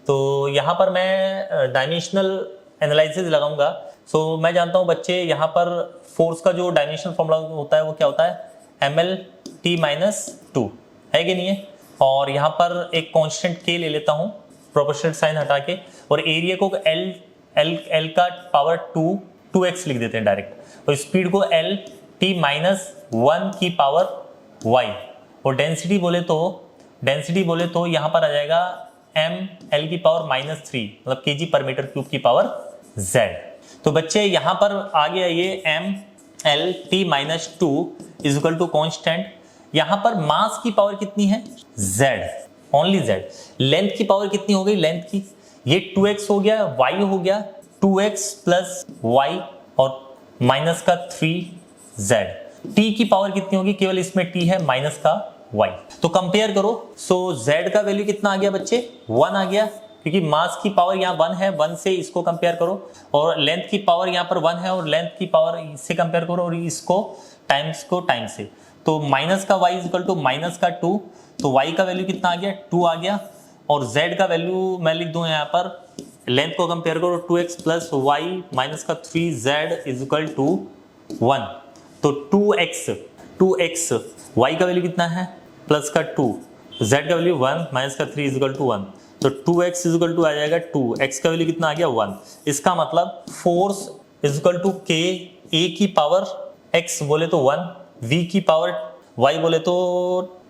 A: तो यहाँ पर मैं डायमेंशनल एनालिसिस लगाऊंगा। सो मैं जानता हूँ बच्चे, यहाँ पर फोर्स का जो डायमेंशनल फॉर्मूला होता है वो क्या होता है, ml/t-2 है कि नहीं है, और यहाँ पर एक कांस्टेंट k ले लेता हूँ प्रोपोर्शनल साइन हटा के, और एरिया को l का पावर 2x लिख देते हैं डायरेक्ट, और स्पीड को L/t-1 की पावर y, और डेंसिटी बोले तो यहाँ पर आ जाएगा ml की पावर -3, मतलब kg पर मीटर क्यूब की पावर z। तो बच्चे यहाँ पर आ गया ये mL/t-2 is equal to constant, यहाँ पर मास की पावर कितनी है, z, ओनली z। लेंथ की पावर कितनी हो गई, लेंथ की ये 2x हो गया, y हो गया 2x प्लस y और माइनस का 3z। t की पावर कितनी होगी, केवल इसमें t है, माइनस का y। तो कंपेयर करो, सो z का वैल्यू कितना आ गया बच्चे, 1 आ गया, क्योंकि मास की पावर यहाँ 1 है, 1 से इसको कंपेयर करो, और लेंथ की पावर यहाँ पर 1 है, और लेंथ की पावर इससे कंपेयर करो, और इसको टाइम से, तो माइनस का y is equal to minus का 2, तो y का वैल्यू कितना आ गया, 2 आ गया, और z का वैल्यू मैं लिख दूं यहाँ पर, लेंथ को कंपेयर करो, 2x प्लस y माइनस का 3z इज इक्वल टू 1, तो 2x y का वैल्यू कितना है, प्लस का 2, z का वैल्यू 1 माइनस का 3 इज इक्वल टू 1, तो 2x इज इक्वल टू आ जाएगा 2, x का वैल्यू कितना आ गया 1। इसका मतलब force is equal to k, a की पावर x बोले तो 1, v की पावर y बोले तो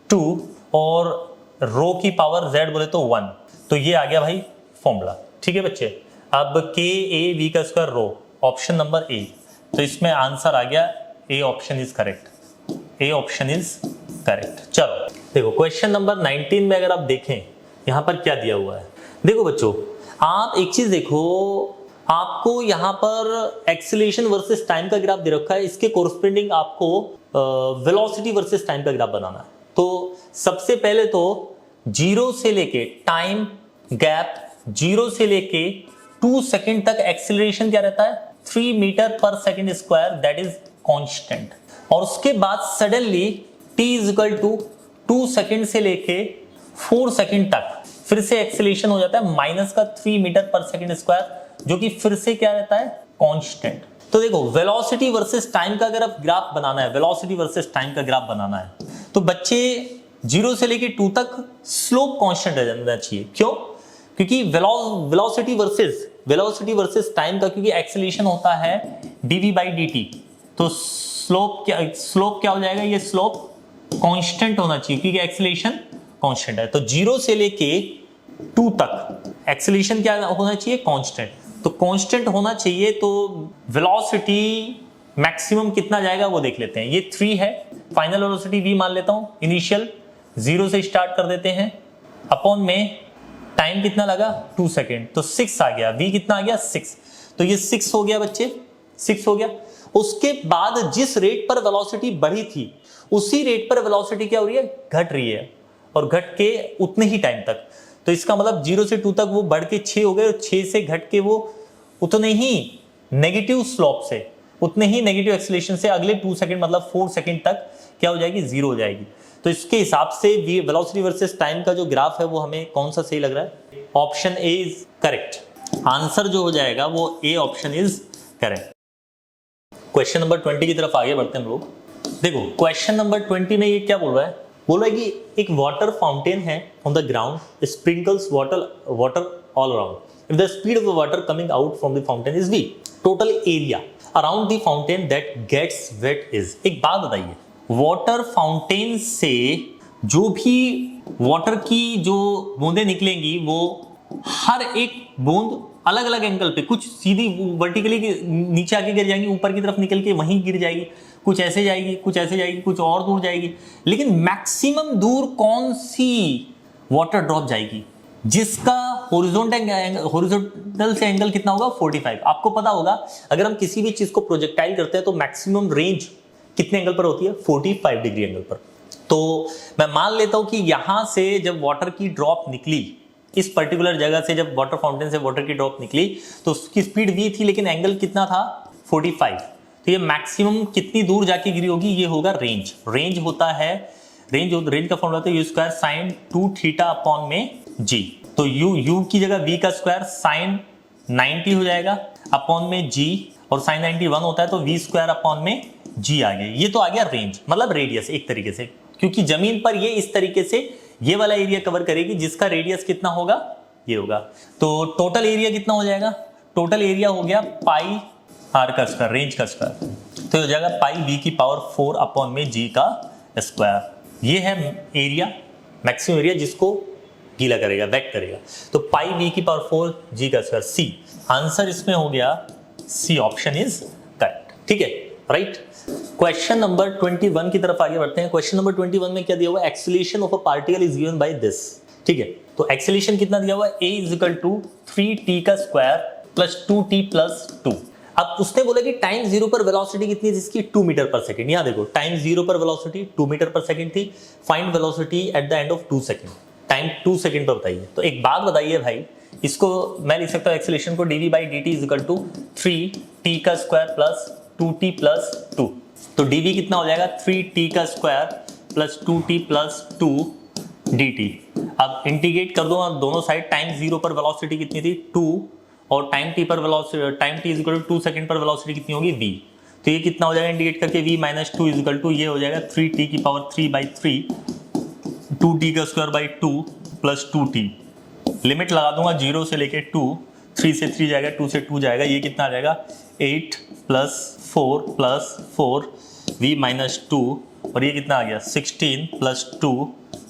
A: 2, और रो की पावर z बोले तो 1। तो ये आ गया भाई फॉर्मूला, ठीक है बच्चे। अब k a v का square rho, option number A, तो इसमें आंसर आ गया A option is correct, A option is correct. चलो देखो क्वेश्चन नंबर 19 में अगर आप देखें यहां पर क्या दिया हुआ है, देखो बच्चों आप एक चीज देखो, आपको यहां पर एक्सीलरेशन वर्सेस टाइम का ग्राफ दे रखा है, इसके कोरस्पोंडिंग आपको वेलोसिटी वर्सेस टाइम का ग्राफ बनाना है। तो सबसे पहले तो 0 से लेके टाइम गैप 0 से लेके 2 सेकंड तक एक्सीलरेशन क्या रहता है, 3 मीटर पर second square, that is constant. और उसके बाद suddenly t is equal to 2 second से लेके 4 सेकंड तक फिर से एक्सीलरेशन हो जाता है माइनस का 3 मीटर पर सेकंड स्क्वायर, जो कि फिर से क्या रहता है, कांस्टेंट। तो देखो वेलोसिटी वर्सेस टाइम का अगर आप ग्राफ बनाना है, वेलोसिटी वर्सेस टाइम का ग्राफ बनाना है, तो बच्चे 0 से लेके 2 तक स्लोप कांस्टेंट रहना चाहिए। क्यों, क्योंकि वेलोसिटी वर्सेस टाइम का, क्योंकि एक्सीलरेशन होता है dv/dt, तो स्लोप क्या हो जाएगा, ये स्लोप कांस्टेंट होना चाहिए, क्योंकि एक्सीलरेशन कांस्टेंट है। तो 0 से लेके 2 तक एक्सीलरेशन क्या होना चाहिए, कांस्टेंट। तो कांस्टेंट होना चाहिए, तो वेलोसिटी मैक्सिमम कितना जाएगा वो देख लेते हैं। ये 3 है, फाइनल वेलोसिटी v मान लेता हूं, इनिशियल 0 से स्टार्ट कर देते हैं, अपॉन में टाइम कितना लगा 2 सेकेंड, तो 6 आ गया, v कितना आ गया 6, तो ये 6 हो गया बच्चे, 6 हो गया। उसके बाद जिस रेट पर वेलोसिटी बढ़ी थी उसी रेट पर वेलोसिटी क्या हो रही है, घट रही है, और घट के उतने ही टाइम तक। तो इसका मतलब 0 से 2 तक वो बढ़ के 6 हो गए, और 6 से घट के वो उतने ही नेगेटिव स्लोप से, उतने ही नेगेटिव एक्सीलरेशन से अगले 2 सेकंड मतलब 4 सेकंड तक क्या हो जाएगी, 0 हो जाएगी। तो इसके हिसाब से वेलोसिटी वर्सेस टाइम का जो ग्राफ है वो हमें कौन सा सही लग रहा है, option A is correct, answer जो हो जाएगा वो ए option is correct. Question number 20 की तरफ आगे बढ़ते हैं हम लोग। देखो क्वेश्चन नंबर 20 में ये क्या बोल रहा है, बोल रहा है कि एक वाटर फाउंटेन है on the ground, sprinkles water all around. If the speed of the water coming out from the fountain is v, total area around the fountain that gets wet is. एक बात बताइए, वाटर फाउंटेन से जो भी वाटर की जो बूंदें निकलेंगी वो हर एक बूंद अलग अलग एंगल पे, कुछ सीधी वर्टिकली नीचे आके गिर जाएंगी, ऊपर की तरफ निकल के वहीं गिर जाएगी, कुछ ऐसे जाएगी, कुछ ऐसे जाएगी, कुछ और दूर जाएगी। लेकिन मैक्सिमम दूर कौन सी वाटर ड्रॉप जाएगी जिसका हॉरिजॉन्टल से एंगल कितना होगा 45। आपको पता होगा अगर हम किसी भी चीज को प्रोजेक्टाइल करते हैं तो मैक्सिमम रेंज कितने एंगल पर होती है, 45 डिग्री एंगल पर। तो मैं मान लेता हूं कि यहां से जब वाटर की ड्रॉप निकली, इस पर्टिकुलर जगह से जब वाटर फाउंटेन से वाटर की ड्रॉप निकली तो उसकी स्पीड v थी, लेकिन एंगल कितना था 45। तो ये मैक्सिमम कितनी दूर जाके गिरी होगी, ये होगा रेंज। रेंज होता है, रेंज का फॉर्मूला होता है u square sine 2 theta upon में g। तो u की जगह v का स्क्वायर साइन 90 हो जाएगा अपॉन में g, और साइन 90 1 होता है तो v स्क्वायर अपॉन में g आ गया। ये तो आ गया रेंज, मतलब रेडियस एक तरीके से, क्योंकि जमीन पर ये इस तरीके से ये वाला एरिया कवर करेगी जिसका रेडियस कितना होगा, ये होगा। तो टोटल एरिया कितना हो जाएगा, टोटल एरिया हो गया पाई आर का स्क्वायर, रेंज का स्क्वायर, तो हो जाएगा पाई v की पावर 4 अपॉन में g का स्क्वायर। ये है एरिया, मैक्सिमम एरिया जिसको गीला करेगा, वेट करेगा। तो पाई v की पावर 4 g का स्क्वायर, सी आंसर इसमें हो गया, सी ऑप्शन इज करेक्ट। ठीक है, राइट। क्वेश्चन नंबर 21 की तरफ आगे बढ़ते हैं। क्वेश्चन नंबर 21 में क्या दिया हुआ है, acceleration of a particle is given by this. ठीक है, तो एक्सेलरेशन कितना दिया हुआ है, a is equal to 3t का स्क्वायर प्लस 2t प्लस 2। अब उसने बोला कि टाइम 0 पर वेलोसिटी कितनी है, जिसकी 2 मीटर पर सेकंड। यहां देखो टाइम 0 पर वेलोसिटी 2 मीटर पर सेकंड थी, find velocity at the end of 2 second. Time 2 second पर बताइए। तो एक बात बताइए भाई, इसको मैं लिख सकता हूं एक्सेलरेशन को dv by dt is equal to 3t का स्क्वायर प्लस 2t प्लस 2। तो dv कितना हो जाएगा, 3t का square plus 2t plus 2 dt। अब इंटीग्रेट कर दो दोनों साइड, टाइम 0 पर वेलोसिटी कितनी थी 2, और टाइम t पर velocity, time t is equal to 2 second पर वेलोसिटी कितनी होगी v। तो ये कितना हो जाएगा इंटीग्रेट करके, v minus 2 is equal to ये हो जाएगा 3t की पावर 3 बाई 3, 2t का square by 2 plus 2t। Limit लगा दूंगा 0 से लेके 2, 3 से 3 जाएगा, 2 से 2 जाएगा, ये कितना आ जाएगा 8 प्लस 4 प्लस 4 v माइनस 2, और ये कितना आ गया 16 प्लस 2,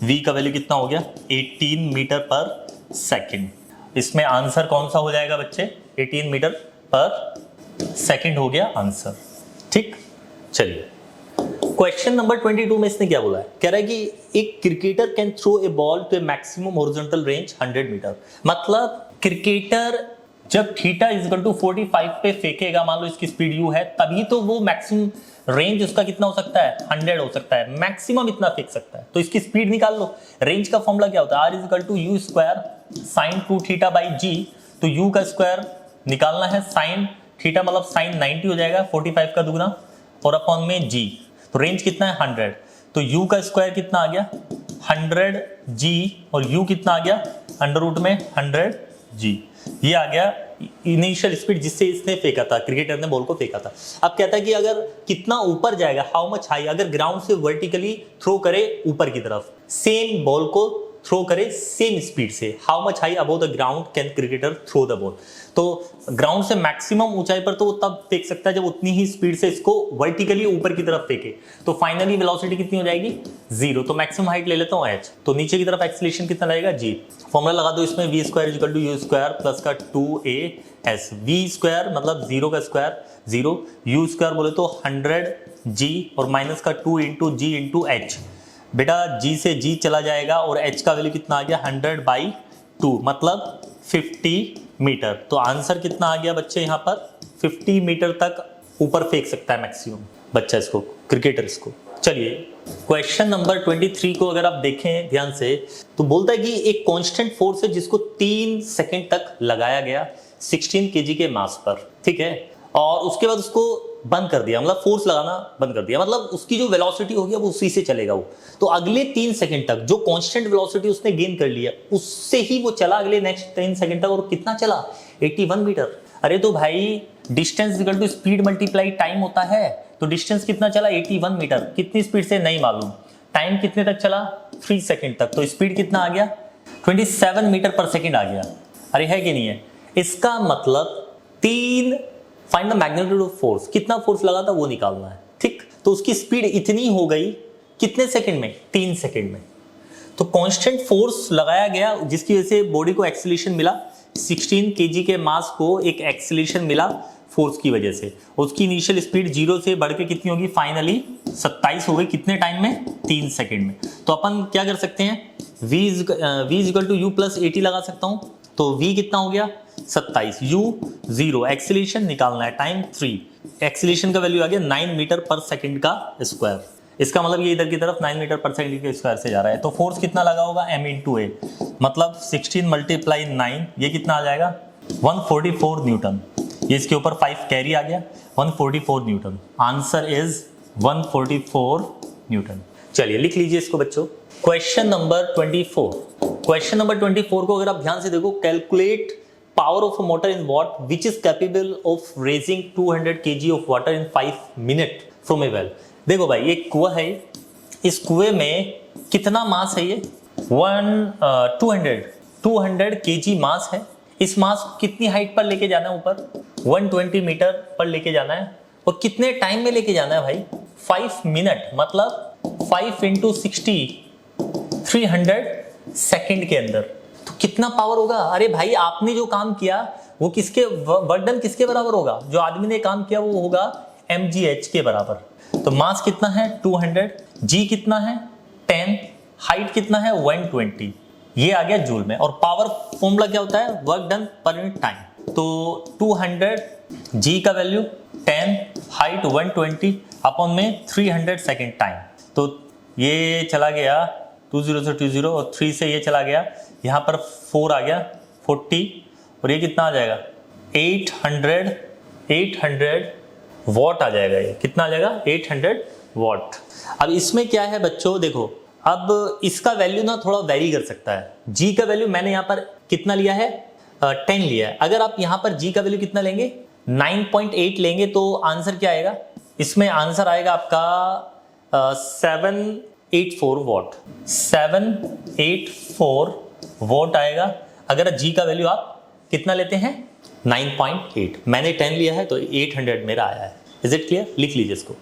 A: v का वैल्यू कितना हो गया 18 मीटर पर सेकंड। इसमें आंसर कौन सा हो जाएगा बच्चे, 18 मीटर पर सेकंड हो गया आंसर। ठीक, चलिए क्वेश्चन नंबर 22 में इसने क्या बोला है, कह रहा है कि एक cricketer can throw a ball to a maximum horizontal range 100 metre. मतलब क्रिकेटर जब थीटा इज इक्वल टू 45 पे फेंकेगा, मान लो इसकी स्पीड u है, तभी तो वो मैक्सिमम रेंज उसका कितना हो सकता है 100 हो सकता है, मैक्सिमम इतना फेंक सकता है। तो इसकी स्पीड निकाल लो। रेंज का फॉर्मूला क्या होता है, r is equal to u square sine 2 theta by g। तो u का स्क्वायर निकालना है, साइन थीटा मतलब साइन 90 हो जाएगा, 45 का दुगना, और अपॉन में g। तो रेंज कितना है 100, तो u का स्क्वायर कितना आ गया 100g, और u कितना आ गया अंडर रूट में 100g। ये आ गया इनिशियल स्पीड जिससे इसने फेंका था, क्रिकेटर ने बॉल को फेंका था। अब कहता है कि अगर कितना ऊपर जाएगा, हाउ मच हाई, अगर ग्राउंड से वर्टिकली थ्रो करे ऊपर की तरफ, सेम बॉल को थ्रो करे सेम स्पीड से, how much high above the ground can cricketer throw the ball. तो ग्राउंड से मैक्सिमम ऊंचाई पर तो वो तब फेंक सकता है जब उतनी ही स्पीड से इसको वर्टिकली ऊपर की तरफ फेंके। तो फाइनली वेलोसिटी कितनी हो जाएगी 0। तो मैक्सिमम हाइट ले लेता हूँ h, तो नीचे की तरफ एक्सेलरेशन कितना लगेगा g। फॉर्मूला लगा दो इसमें, v square is equal to u square plus का 2as। v स्क्वायर मतलब 0 का स्क्वायर 0, u स्क्वायर बोले तो 100g, और माइनस का 2 इंटू g इंटू h। बेटा g से g चला जाएगा, और h का वैल्यू कितना आ गया 100 बाई 2 मतलब 50 मीटर। तो आंसर कितना आ गया बच्चे, यहाँ पर 50 मीटर तक ऊपर फेंक सकता है मैक्सिमम बच्चा इसको, क्रिकेटर इसको। चलिए क्वेश्चन नंबर 23 को अगर आप देखें ध्यान से, तो बोलता है कि एक कांस्टेंट फोर्स है जिसको 3 सेकंड तक लगाया गया 16 kg के मास पर, ठीक है, और उसके बाद उसको बंद कर दिया, मतलब फोर्स लगाना बंद कर दिया, मतलब उसकी जो वेलोसिटी होगी वो उसी से चलेगा वो। तो अगले 3 सेकंड तक जो कांस्टेंट वेलोसिटी उसने गेन कर लिया, उससे ही वो चला अगले नेक्स्ट 3 सेकंड तक, और कितना चला 81 मीटर। अरे तो भाई distance equal to speed multiply time होता है, तो डिस्टेंस कितना चला 81 मीटर, कितनी स्पीड से नहीं मालूम, टाइम कितने तक चला 3 सेकंड तक, तो स्पीड कितना आ गया 27 मीटर पर सेकंड आ गया। अरे है कि नहीं है? इसका मतलब 3 find the magnitude of force, कितना फोर्स लगा था वो निकालना है, ठीक। तो उसकी स्पीड इतनी हो गई कितने सेकंड में, 3 सेकंड में। तो कांस्टेंट फोर्स लगाया गया जिसकी वजह से बॉडी को एक्सीलरेशन मिला, 16 केजी के मास को एक एक्सीलरेशन मिला फोर्स की वजह से। उसकी इनिशियल स्पीड 0 से बढ़ के कितनी होगी, फाइनली 27 हो गई, कितने टाइम में, 3 सेकंड में। तो अपन क्या कर सकते हैं, v is equal to u plus 80 लगा सकता हूं, तो v कितना हो गया 27, u 0, एक्सीलरेशन निकालना है, टाइम 3, एक्सीलरेशन का वैल्यू आ गया 9 मीटर पर सेकंड का स्क्वायर। इसका मतलब ये इधर की तरफ 9 मीटर पर सेकंड के स्क्वायर से जा रहा है, तो फोर्स कितना लगा होगा m इंटू ए, मतलब 16 मल्टीप्लाई 9, ये कितना आ जाएगा 144 न्यूटन। ये इसके ऊपर 5 कैरी आ गया, 144 न्यूटन। Answer is 144 Newton. चलिए लिख लीजिए इसको बच्चों। क्वेश्चन नंबर 24, क्वेश्चन नंबर 24 को अगर आप ध्यान से देखो, calculate power of a motor in what which is capable of raising 200 kg of water in 5 minute from A well. देखो भाई ये कुआं है, इस कुएं में कितना मास है, ये 200 kg मास है। इस मास को कितनी हाइट पर लेके जाना है, ऊपर 120 मीटर पर लेके जाना है, और कितने टाइम में लेके जाना है भाई 5 मिनट, मतलब 5 इंटू 60 300 सेकेंड के अंदर। तो कितना पावर होगा। अरे भाई आपने जो काम किया वो किसके, वर्क डन किसके बराबर होगा, जो आदमी ने काम किया वो होगा mgh के बराबर। तो मास कितना है 200, g कितना है 10, हाइट कितना है 120, ये आ गया जूल में। और पावर फॉर्मूला क्या होता है, work done per unit time. तो 200, g का वैल्यू 10, हाइट 120 अपॉन में 300 सेकेंड टाइम। तो ये चला गया 20 से 20 और 3 से ये चला गया, यहाँ पर 4 आ गया 40, और ये कितना आ जाएगा 800 वॉट आ जाएगा। ये कितना आ जाएगा 800 वॉट। अब इसमें क्या है बच्चों, देखो अब इसका वैल्यू ना थोड़ा वेरी कर सकता है। g का वैल्यू मैंने यहाँ पर कितना लिया है 10 लिया है। अगर आप यहाँ पर g का वैल्यू कितना लेंगे 9.8 लेंगे तो आंसर क्या आएगा, इसमें आंसर आएगा आपका 784 वॉट, 784 वॉट आएगा। अगर g का वैल्यू आप कितना लेते हैं 9.8, मैंने 10 लिया है तो 800 मेरा आया है। इज इट क्लियर, लिख लीजिए इसको।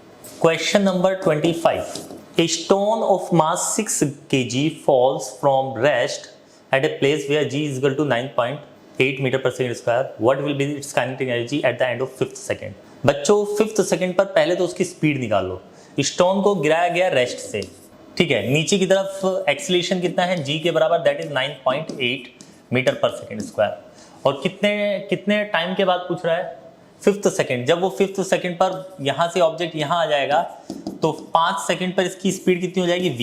A: Question number 25, a stone of mass 6 kg falls from rest at a place where g is equal to 9.8 meter per second square. What will be its kinetic energy at the end of 5th second? बच्चों 5th सेकंड पर पहले तो उसकी स्पीड निकाल लो। स्टोन को गिराया गया रेस्ट से, ठीक है, नीचे की तरफ एक्सीलरेशन कितना है g के बराबर, दैट इज 9.8 मीटर पर सेकंड स्क्वायर। और कितने टाइम के बाद पूछ रहा है 5th सेकंड। जब वो 5th सेकंड पर यहाँ से ऑब्जेक्ट यहाँ आ जाएगा तो 5 सेकंड पर इसकी स्पीड कितनी हो जाएगी v।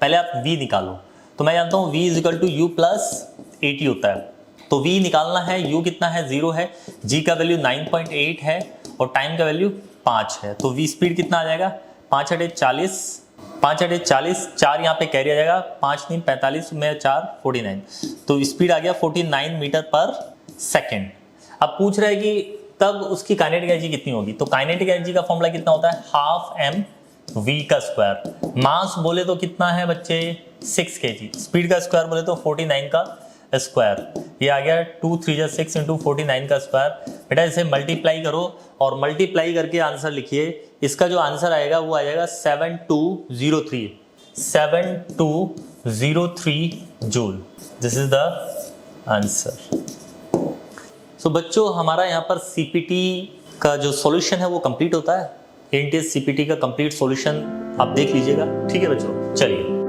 A: पहले आप v निकालो, तो मैं जानता हूँ v is equal to u plus 80 होता है। तो v निकालना है, u कितना है 0 है, g का वैल्यू 9.8 है और टाइम का वैल्यू 5 है। तो v स्पीड कितना आ जाएगा 5 × 40, 4 यहाँ पे कैरी आ जाएगा, 5 × 45 में 4 49, तो स्पीड आ गया 49 मीटर पर सेकेंड। अब पूछ रहा है कि तब उसकी काइनेटिक एनर्जी कितनी होगी। तो काइनेटिक एनर्जी का फॉर्मूला कितना होता है, हाफ एम वी का स्क्वायर। मास बोले तो कितना है बच्चे 6 kg, स्पीड का स्क्वायर बोले तो 49 का स्क्वायर। ये आ गया 2 3 जा 6 × 49 का स्क्वायर। बेटा इसे मल्टीप्लाई करो और मल्टीप्लाई करके आंसर लिखिए। इसका जो आंसर आएगा वो आ जाएगा 7203 joule. This is the answer. So बच्चों हमारा यहाँ पर CPT का जो सॉल्यूशन है वो कंप्लीट होता है। एनटीएस CPT का कंप्लीट सॉल्यूशन आप देख लीजिएगा, ठीक है बच्चों। चलिए